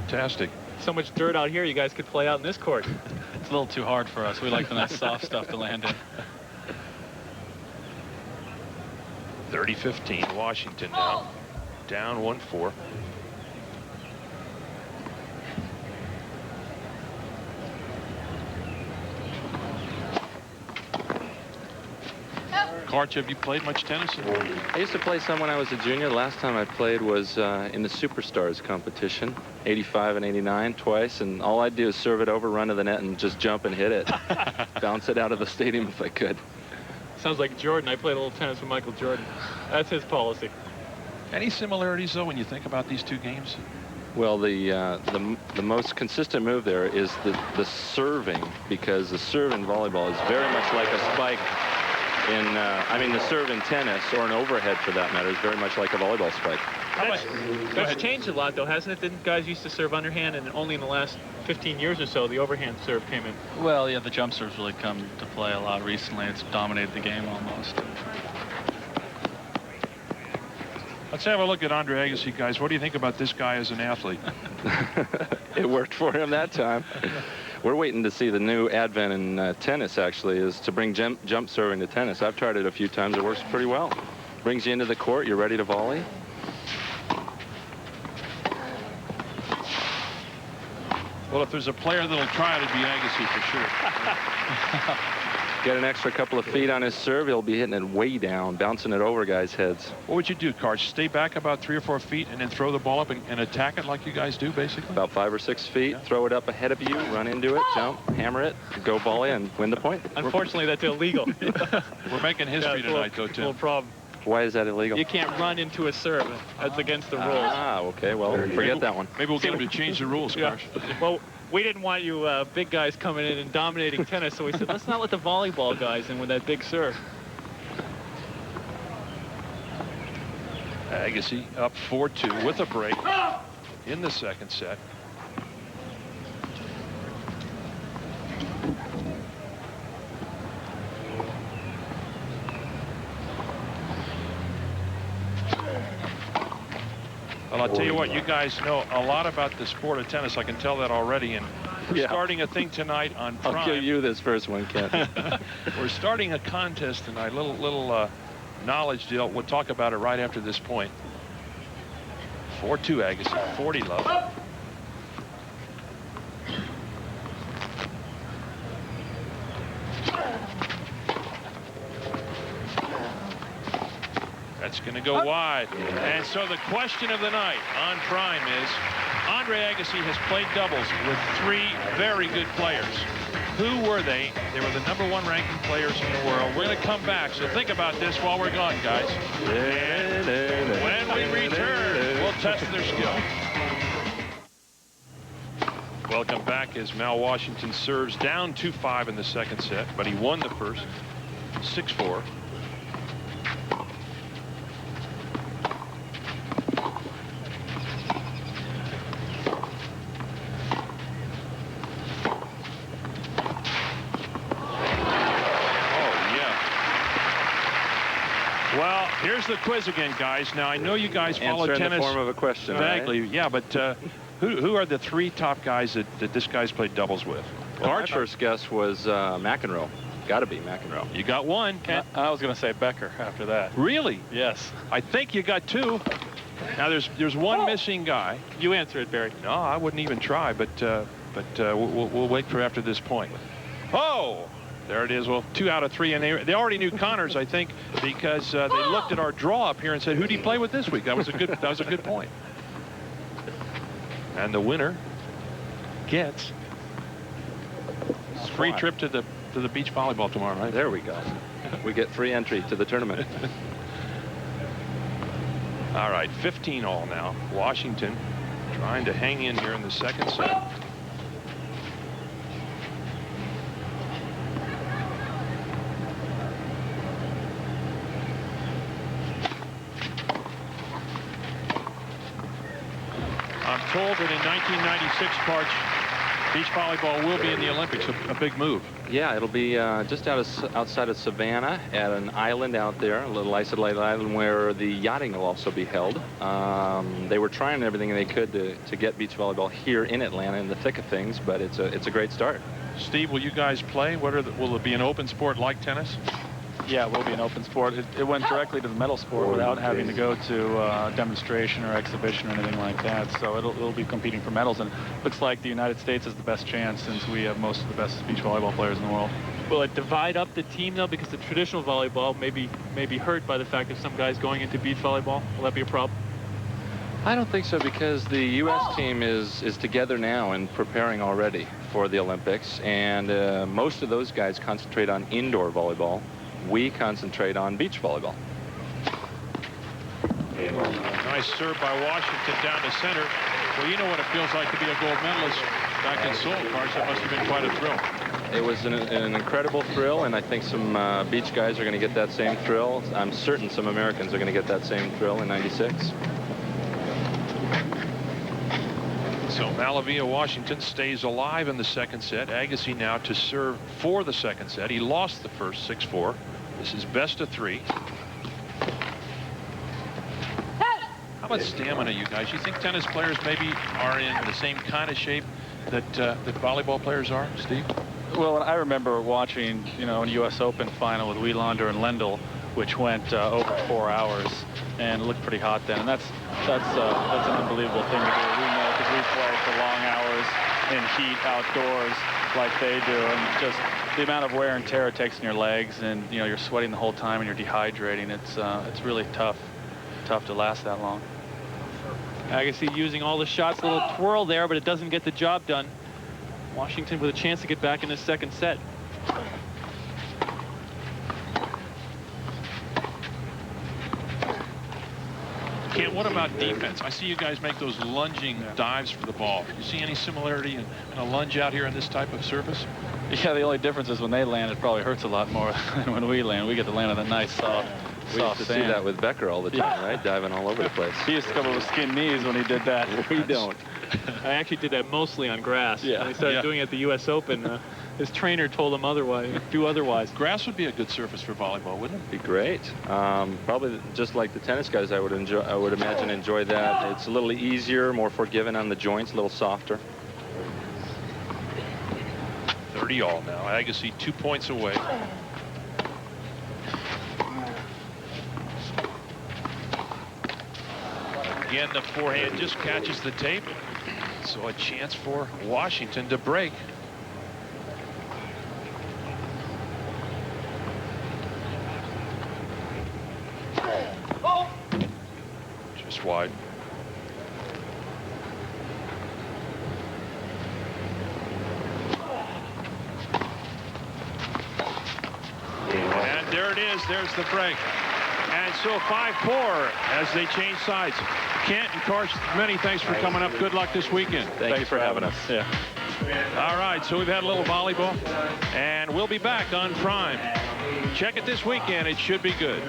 Fantastic. So much dirt out here, you guys could play out in this court. It's a little too hard for us. We like the nice soft stuff to land in. 30-15, Washington now. Down 1-4. Karch, have you played much tennis? I used to play some when I was a junior. The last time I played was in the Superstars competition, 85 and 89 twice, and all I'd do is serve it over, run to the net, and just jump and hit it. Bounce it out of the stadium if I could. Sounds like Jordan. I played a little tennis with Michael Jordan. That's his policy. Any similarities, though, when you think about these two games? Well, the most consistent move there is the serving, because the serve in volleyball is very much like a spike in, I mean, the serve in tennis, or an overhead for that matter, is very much like a volleyball spike. That's changed a lot, though, hasn't it? Didn't guys used to serve underhand, and only in the last 15 years or so, the overhand serve came in? Well, yeah, the jump serve's really come to play a lot recently. It's dominated the game almost. Let's have a look at Andre Agassi, guys. What do you think about this guy as an athlete? It worked for him that time. We're waiting to see the new advent in tennis, actually, is to bring jump serving to tennis. I've tried it a few times. It works pretty well. Brings you into the court. You're ready to volley. Well, if there's a player that'll try it, it'd be Agassi for sure. Get an extra couple of feet on his serve, he'll be hitting it way down, bouncing it over guys' heads. What would you do, Karch? Stay back about 3 or 4 feet and then throw the ball up and attack it like you guys do, basically? About 5 or 6 feet, Yeah. throw it up ahead of you, run into it, jump, hammer it, go volley, and win the point. Unfortunately, that's illegal. We're making history tonight, though, Tim. Little problem. Why is that illegal? You can't run into a serve. That's against the rules. Ah, okay, well, forget that one. Maybe we'll get him to change the rules, Yeah. Karch. Well, we didn't want you big guys coming in and dominating tennis, so we said, let's not let the volleyball guys in with that big serve. Agassi up 4-2 with a break in the second set. Well, I'll tell you what, you guys know a lot about the sport of tennis. I can tell that already. And we're Yeah. starting a thing tonight on Prime. I'll give you this first one, Ken. We're starting a contest tonight, little knowledge deal. We'll talk about it right after this point. 4-2 Agassi, 40 love. That's going to go wide. And so the question of the night on Prime is, Andre Agassi has played doubles with 3 very good players. Who were they? They were the #1 ranking players in the world. We're going to come back, so think about this while we're gone, guys. And when we return, we'll test their skill. Welcome back as Mal Washington serves down 2-5 in the second set, but he won the first 6-4. quiz again, guys. Now, I know you guys follow Answer in tennis. the form of a question. Exactly. Right? Yeah, but who are the 3 top guys that this guy's played doubles with? Well, my first guess was McEnroe. Got to be McEnroe. You got one, Ken. I was going to say Becker after that. Really? Yes. I think you got 2. Now there's one missing guy. You answer it, Barry. No, I wouldn't even try, but we'll wait for after this point. Oh, there it is. Well, 2 out of 3, and they already knew Connors, I think, because they looked at our draw up here and said, "Who do you play with this week?" That was a good point. And the winner gets a free trip to the beach volleyball tomorrow night. There we go. We get free entry to the tournament. All right, 15 all now. Washington trying to hang in here in the second set. I'm told that in 1996, Parch, beach volleyball will be in the Olympics, a big move. Yeah, it'll be just outside of Savannah at an island out there, a little isolated island where the yachting will also be held. They were trying everything they could to get beach volleyball here in Atlanta in the thick of things, but it's a great start. Steve, will you guys play? Will it be an open sport like tennis? Yeah, it will be an open sport. It went directly to the medal sport without having to go to a demonstration or exhibition or anything like that. So it'll be competing for medals, and it looks like the United States has the best chance since we have most of the best beach volleyball players in the world. Will it divide up the team, though? Because the traditional volleyball may be hurt by the fact of some guys going into beach volleyball. Will that be a problem? I don't think so, because the U.S. team is together now and preparing already for the Olympics, and most of those guys concentrate on indoor volleyball. We concentrate on beach volleyball. Nice serve by Washington down to center. Well, you know what it feels like to be a gold medalist back in Seoul, Carson. That must have been quite a thrill. It was an incredible thrill, and I think some beach guys are going to get that same thrill. I'm certain some Americans are going to get that same thrill in '96. So Malivai, Washington stays alive in the second set. Agassi now to serve for the second set. He lost the first 6-4. This is best of 3. How about stamina, you guys? You think tennis players maybe are in the same kind of shape that volleyball players are, Steve? Well, I remember watching, a U.S. Open final with Wielander and Lendl, which went over 4 hours, and it looked pretty hot then. And that's an unbelievable thing to do. We know because we play for long hours in heat outdoors like they do, and just the amount of wear and tear it takes in your legs, and you're sweating the whole time and you're dehydrating. It's really tough to last that long. Agassi using all the shots, a little twirl there, but it doesn't get the job done. Washington with a chance to get back in the second set. Kent, what about defense? I see you guys make those lunging dives for the ball. You see any similarity in a lunge out here on this type of surface? Yeah, the only difference is when they land, it probably hurts a lot more than when we land. We get to land on a nice, soft We used to see that with Becker all the time, right? Diving all over the place. He used to come up with skin knees when he did that. We don't. I actually did that mostly on grass. Yeah. When he started doing it at the U.S. Open, his trainer told him do otherwise. Grass would be a good surface for volleyball, wouldn't it? Be great. Probably just like the tennis guys, I would imagine enjoy that. It's a little easier, more forgiving on the joints, a little softer. 30 all now. Agassi 2 points away. Again, the forehand just catches the tape. So a chance for Washington to break. Just wide. And there it is. There's the break. And so 5-4 as they change sides. Kent and Karsh, many thanks for coming up. Good luck this weekend. Thank you for having us. Yeah. All right, so we've had a little volleyball, and we'll be back on Prime. Check it this weekend. It should be good.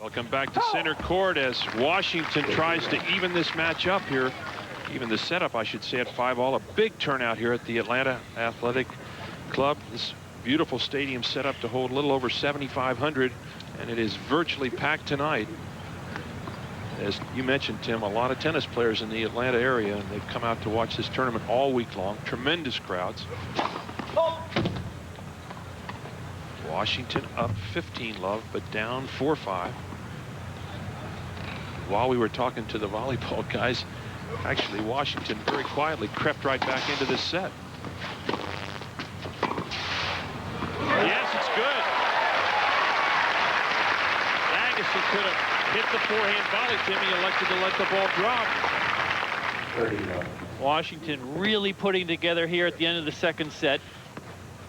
Welcome back to center court as Washington tries to even this match up here. Even the setup, I should say, at 5-all. A big turnout here at the Atlanta Athletic Club. This Beautiful stadium set up to hold a little over 7,500, and it is virtually packed tonight. As you mentioned, Tim, a lot of tennis players in the Atlanta area, and they've come out to watch this tournament all week long. Tremendous crowds. Washington up 15 love, but down 4-5. While we were talking to the volleyball guys, actually Washington very quietly crept right back into this set. Yes, it's good. Agassi could have hit the forehand volley. Timmy elected to let the ball drop. Washington really putting together here at the end of the second set.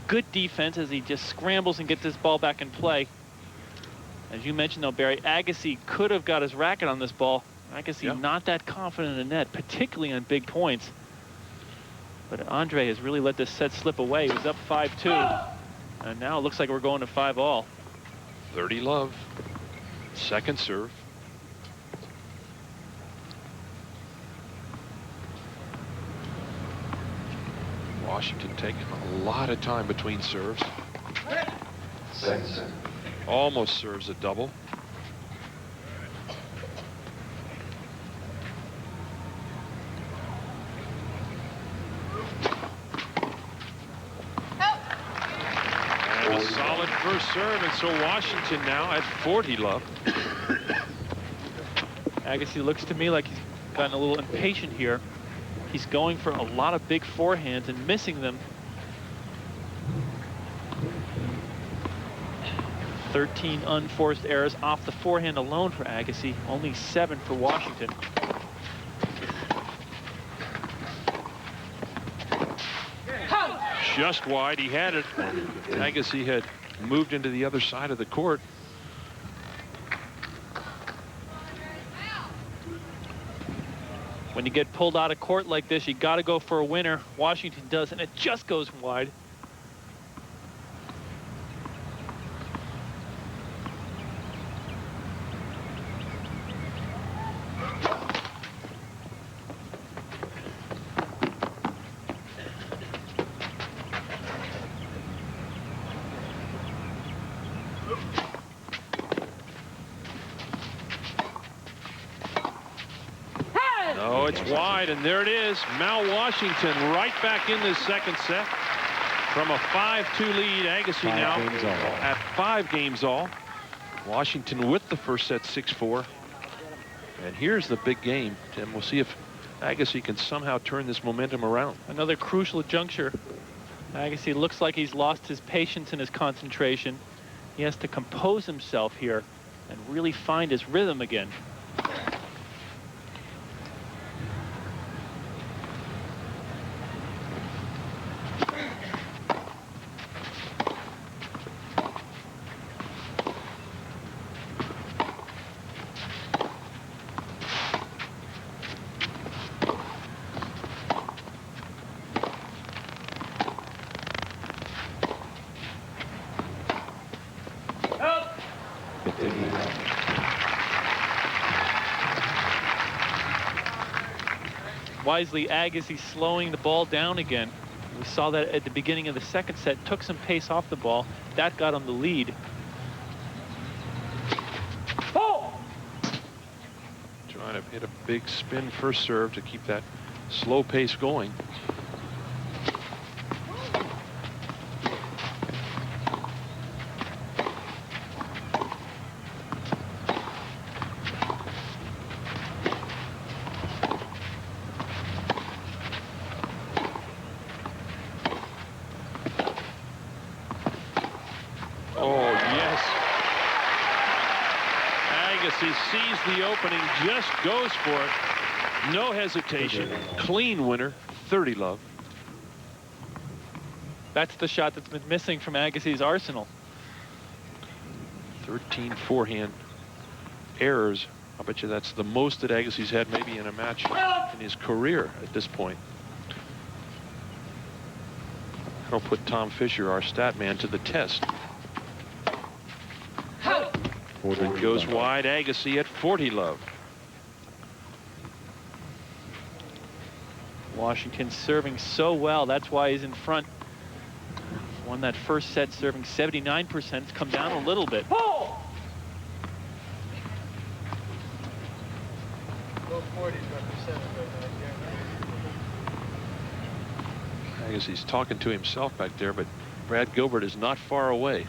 Good defense as he just scrambles and gets this ball back in play. As you mentioned, though, Barry, Agassi could have got his racket on this ball. Agassi not that confident in the net, particularly on big points. But Andre has really let this set slip away. He was up 5-2. And now it looks like we're going to 5-all. 30 love. Second serve. Washington taking a lot of time between serves. Second serve. Almost serves a double. And a solid first serve, and so Washington now at 40 love. Agassi looks to me like he's gotten a little impatient here. He's going for a lot of big forehands and missing them. 13 unforced errors off the forehand alone for Agassi, only 7 for Washington. Just wide. He had it. Agassi had moved into the other side of the court. When you get pulled out of court like this, you got to go for a winner. Washington does, and it just goes wide. No, it's wide, and there it is. Mal Washington right back in this second set. From a 5-2 lead, Agassi now at 5 games all. Washington with the first set 6-4. And here's the big game, Tim. We'll see if Agassi can somehow turn this momentum around. Another crucial juncture. Agassi looks like he's lost his patience and his concentration. He has to compose himself here and really find his rhythm again. Wisely, Agassi slowing the ball down again. We saw that at the beginning of the second set, took some pace off the ball. That got him the lead. Trying to hit a big spin first serve to keep that slow pace going. He sees the opening, just goes for it. No hesitation. Clean winner, 30 love. That's the shot that's been missing from Agassi's arsenal. 13 forehand errors. I bet you that's the most that Agassi's had maybe in a match in his career at this point. That'll put Tom Fisher, our stat man, to the test. It goes wide. Agassi at 40 love. Washington serving so well. That's why he's in front. Won that first set serving 79%. It's come down a little bit. Agassi's talking to himself back there, but Brad Gilbert is not far away.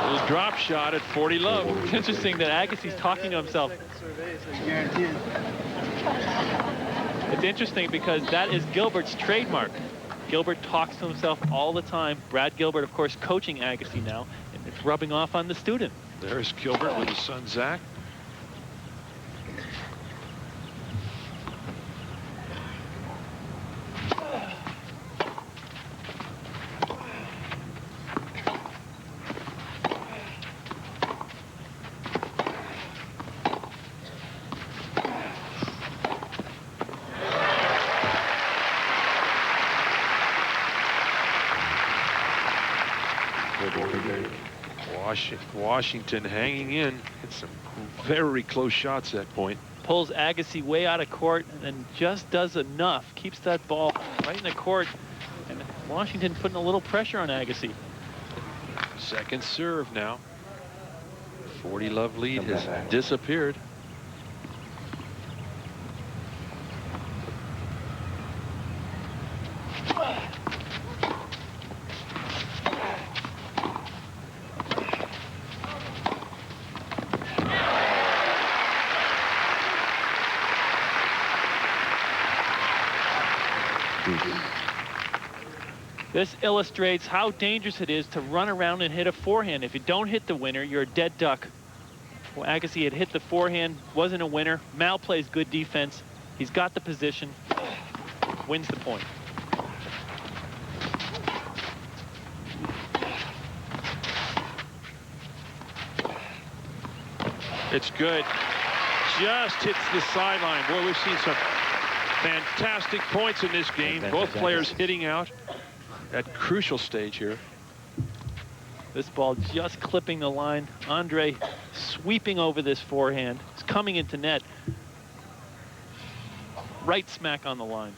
Little drop shot at 40 love. It's interesting that Agassi's talking to himself. It's interesting because that is Gilbert's trademark. Gilbert talks to himself all the time. Brad Gilbert, of course, coaching Agassi now, and it's rubbing off on the student. There's Gilbert with his son, Zach. Washington hanging in. It's some very close shots at that point. Pulls Agassi way out of court and then just does enough. Keeps that ball right in the court. And Washington putting a little pressure on Agassi. Second serve now. 40 love lead has disappeared. This illustrates how dangerous it is to run around and hit a forehand. If you don't hit the winner, you're a dead duck. Well, Agassi had hit the forehand, wasn't a winner. Mal plays good defense. He's got the position, wins the point. It's good. Just hits the sideline. Boy, we've seen some fantastic points in this game. Both players hitting out at crucial stage here. This ball just clipping the line. Andre sweeping over this forehand. It's coming into net. Right smack on the line.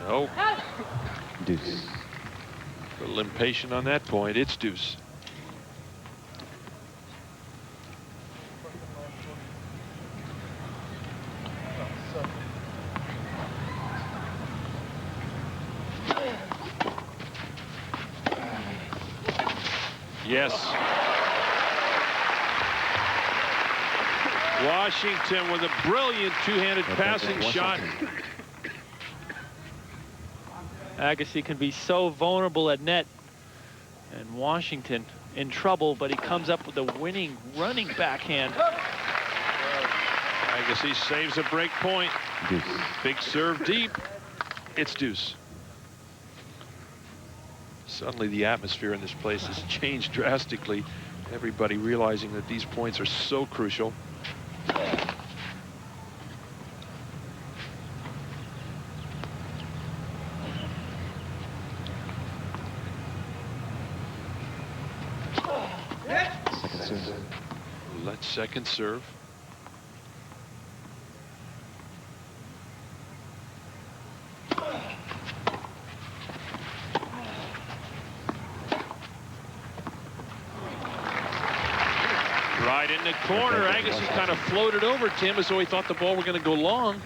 No. Deuce. A little impatient on that point. It's deuce. Yes. Washington with a brilliant two-handed passing shot. Agassi can be so vulnerable at net. And Washington in trouble, but he comes up with a winning running backhand. Agassi saves a break point. Deuce. Big serve deep. It's deuce. Suddenly the atmosphere in this place has changed drastically. Everybody realizing that these points are so crucial. Let's second serve. Right in the corner. Agassi kind of floated over Tim as though he thought the ball were going to go long.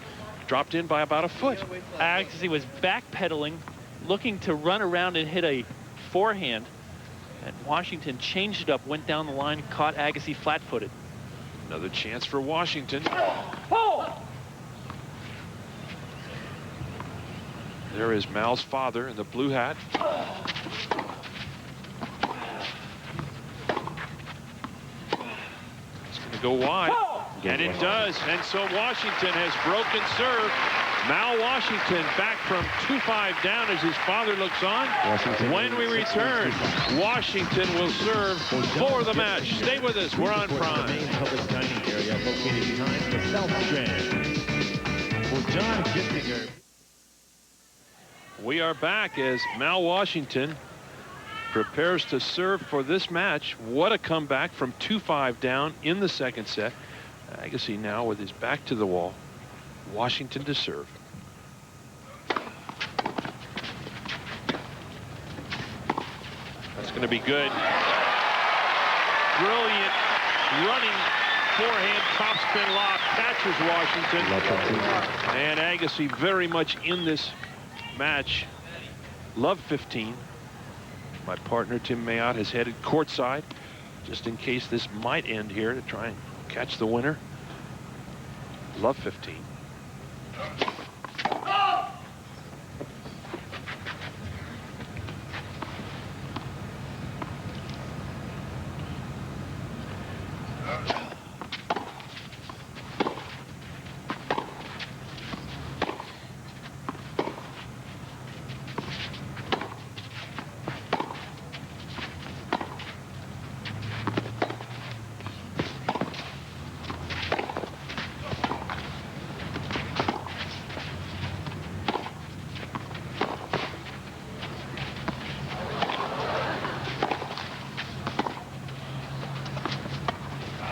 Dropped in by about a foot. Agassi was backpedaling, looking to run around and hit a forehand. And Washington changed it up, went down the line, caught Agassi flat-footed. Another chance for Washington. There is Mal's father in the blue hat. It's going to go wide. And it does. And so Washington has broken serve. Mal Washington back from 2-5 down as his father looks on. When we return, Washington will serve for the match. Stay with us. We're on Prime. The main public dining area located behind the South Strand. For John Gistinger. We are back as Mal Washington prepares to serve for this match. What a comeback from 2-5 down in the second set. Agassi now with his back to the wall. Washington to serve. That's going to be good. Brilliant running forehand topspin lob catches Washington. And Agassi very much in this match. Love 15. My partner Tim Mayotte has headed courtside just in case this might end here to try and catch the winner. Love 15.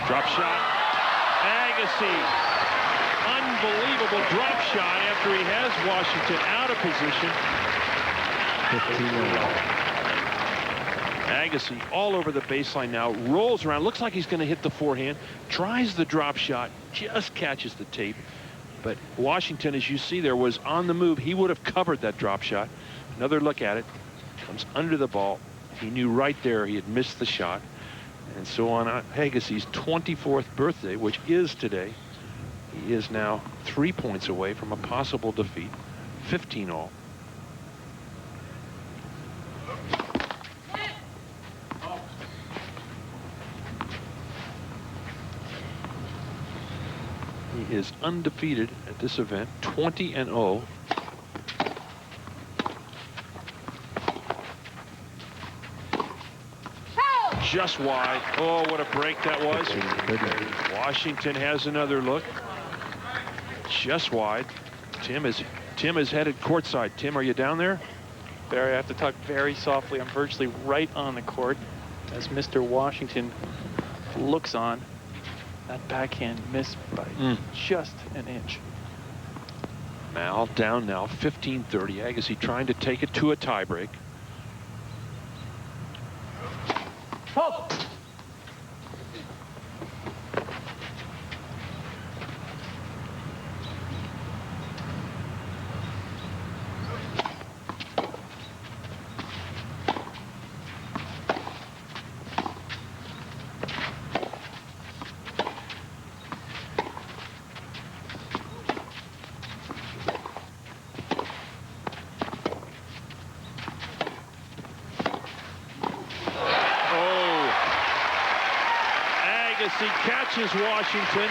Drop shot. Agassi. Unbelievable drop shot after he has Washington out of position. 15. Agassi all over the baseline now. Rolls around. Looks like he's going to hit the forehand. Tries the drop shot. Just catches the tape. But Washington, as you see there, was on the move. He would have covered that drop shot. Another look at it. Comes under the ball. He knew right there he had missed the shot. And so on Agassi's 24th birthday, which is today, he is now 3 points away from a possible defeat. 15 all. He is undefeated at this event, 20-0. Just wide. Oh, what a break that was. Washington has another look. Just wide. Tim is headed courtside. Tim, are you down there? Barry, I have to talk very softly. I'm virtually right on the court as Mr. Washington looks on. That backhand missed by just an inch. Mal down now, 15-30. Agassi trying to take it to a tiebreak. Oh. Agassi catches Washington.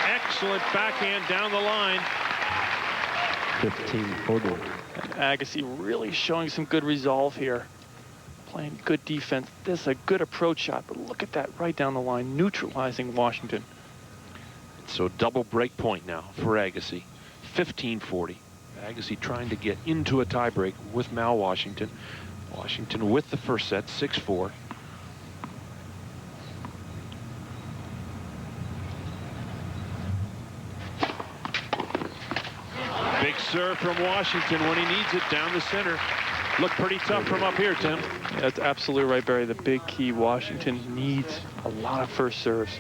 Excellent backhand down the line. 15-40. And Agassi really showing some good resolve here. Playing good defense. This is a good approach shot, but look at that right down the line, neutralizing Washington. So double break point now for Agassi. 15-40. Agassi trying to get into a tiebreak with Mal Washington. Washington with the first set, 6-4. Big serve from Washington when he needs it down the center. Looked pretty tough from up here, Tim. Yeah, that's absolutely right, Barry. The big key, Washington needs a lot of first serves.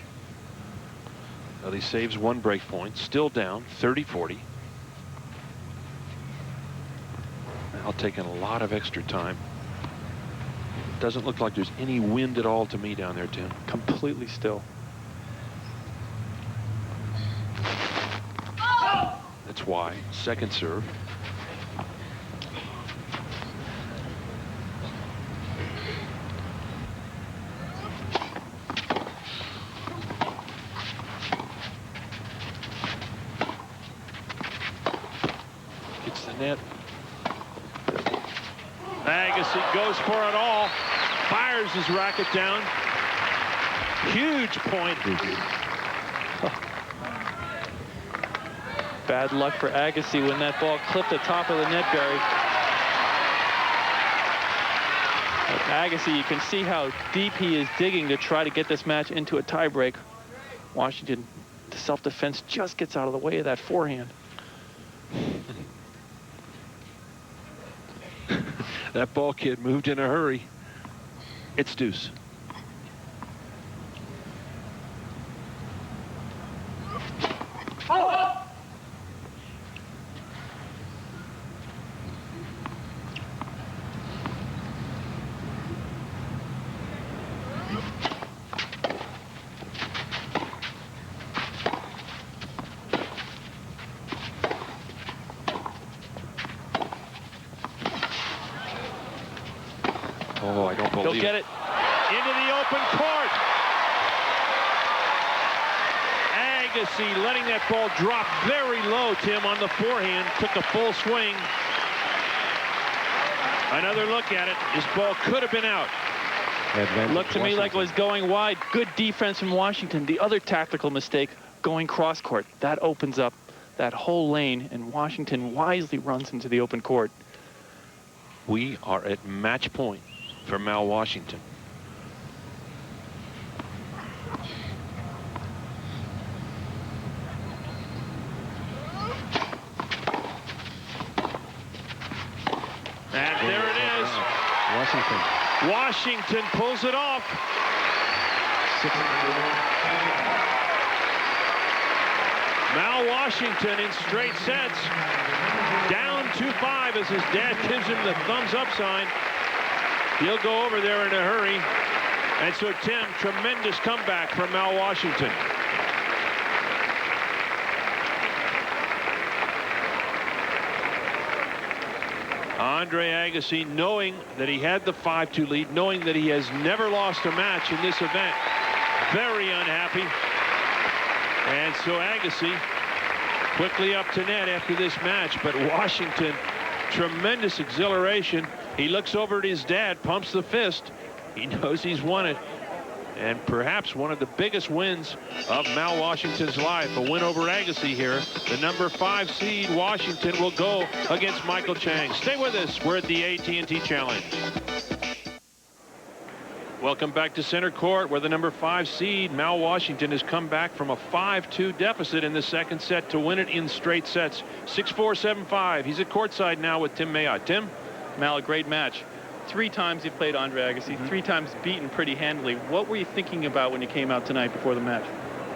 Well, he saves one break point. Still down, 30-40. Now taking a lot of extra time. Doesn't look like there's any wind at all to me down there, Tim. Completely still. That's why. Second serve. Hits the net. Agassi goes for it all. Fires his racket down. Huge point. Bad luck for Agassi when that ball clipped the top of the net, Barry. But Agassi, you can see how deep he is digging to try to get this match into a tiebreak. Washington, the self-defense just gets out of the way of that forehand. That ball kid moved in a hurry. It's deuce. Oh, I don't believe it. He'll get it. Into the open court. Agassi letting that ball drop very low, Tim, on the forehand. Took a full swing. Another look at it. This ball could have been out. Looked to me like it was going wide. Good defense from Washington. The other tactical mistake, going cross court. That opens up that whole lane, and Washington wisely runs into the open court. We are at match point for Mal Washington. And there it is. Washington pulls it off. Mal Washington in straight sets. Down 2-5 as his dad gives him the thumbs up sign. He'll go over there in a hurry. And so, Tim, tremendous comeback from Mal Washington. Andre Agassi, knowing that he had the 5-2 lead, knowing that he has never lost a match in this event, very unhappy. And so Agassi quickly up to net after this match, but Washington, tremendous exhilaration. He looks over at his dad, pumps the fist. He knows he's won it. And perhaps one of the biggest wins of Mal Washington's life, a win over Agassi here. The number 5 seed, Washington, will go against Michael Chang. Stay with us. We're at the AT&T Challenge. Welcome back to center court, where the number 5 seed, Mal Washington, has come back from a 5-2 deficit in the second set to win it in straight sets. 6-4, 7-5. He's at courtside now with Tim Mayotte. Tim? Mal, a great match. 3 times you played Andre Agassi, 3 times beaten pretty handily. What were you thinking about when you came out tonight before the match?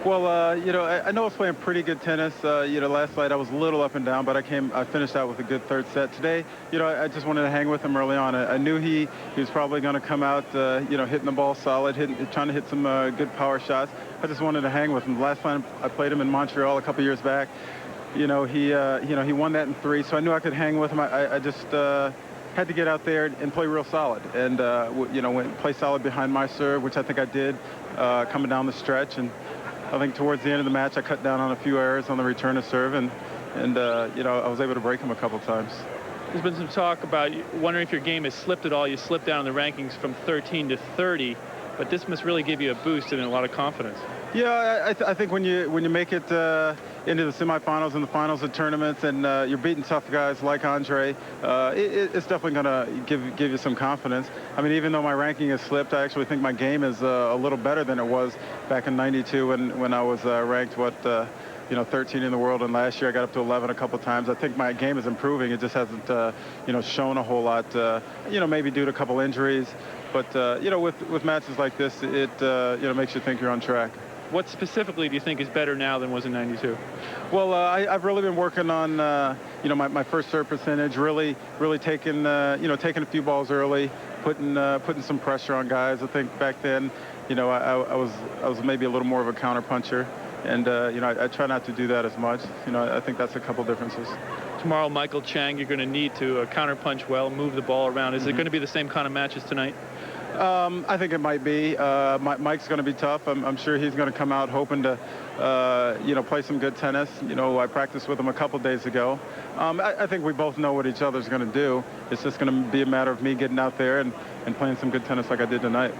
Well, you know, I know I was playing pretty good tennis. You know, last night I was a little up and down, but I finished out with a good third set. Today, you know, I just wanted to hang with him early on. I knew he was probably going to come out, you know, hitting the ball solid, trying to hit some good power shots. I just wanted to hang with him. The last time I played him in Montreal a couple years back, you know, he won that in 3, so I knew I could hang with him. I just had to get out there and play real solid, and you know, play solid behind my serve, which I think I did coming down the stretch. And I think towards the end of the match, I cut down on a few errors on the return of serve, and you know, I was able to break him a couple times. There's been some talk about wondering if your game has slipped at all. You slipped down in the rankings from 13 to 30, but this must really give you a boost and a lot of confidence. Yeah, I think when you make it into the semifinals and the finals of tournaments, and you're beating tough guys like Andre, it's definitely going to give you some confidence. I mean, even though my ranking has slipped, I actually think my game is a little better than it was back in '92 when I was ranked, you know, 13 in the world, and last year I got up to 11 a couple times. I think my game is improving. It just hasn't, you know, shown a whole lot, you know, maybe due to a couple injuries. But, you know, with matches like this, it, you know, makes you think you're on track. What specifically do you think is better now than was in '92? Well, I've really been working on, you know, my first serve percentage, really taking, you know, taking a few balls early, putting some pressure on guys. I think back then, you know, I was maybe a little more of a counter puncher, and you know, I try not to do that as much. You know, I think that's a couple differences. Tomorrow, Michael Chang, you're going to need to counter punch well, move the ball around. Is it going to be the same kind of match as tonight? I think it might be. Mike's going to be tough. I'm sure he's going to come out hoping to, you know, play some good tennis. You know, I practiced with him a couple days ago. I think we both know what each other's going to do. It's just going to be a matter of me getting out there and playing some good tennis like I did tonight.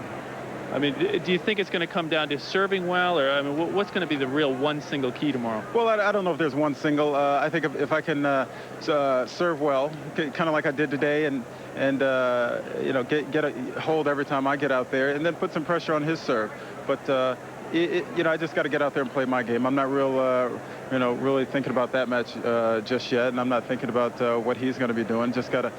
I mean, do you think it's going to come down to serving well, or I mean, what's going to be the real one single key tomorrow? Well, I don't know if there's one single. I think if I can serve well, kind of like I did today, and you know, get a hold every time I get out there, and then put some pressure on his serve. But you know, I just got to get out there and play my game. I'm not you know, really thinking about that match just yet, and I'm not thinking about what he's going to be doing. Just got to,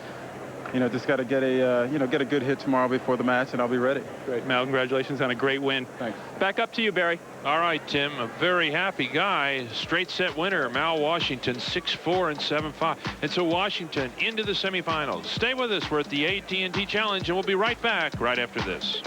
you know, get a, you know, get a good hit tomorrow before the match, and I'll be ready. Great, Mal. Congratulations on a great win. Thanks. Back up to you, Barry. All right, Tim, a very happy guy. Straight set winner, Mal Washington, 6-4 and 7-5. And so Washington into the semifinals. Stay with us. We're at the AT&T Challenge, and we'll be right back right after this.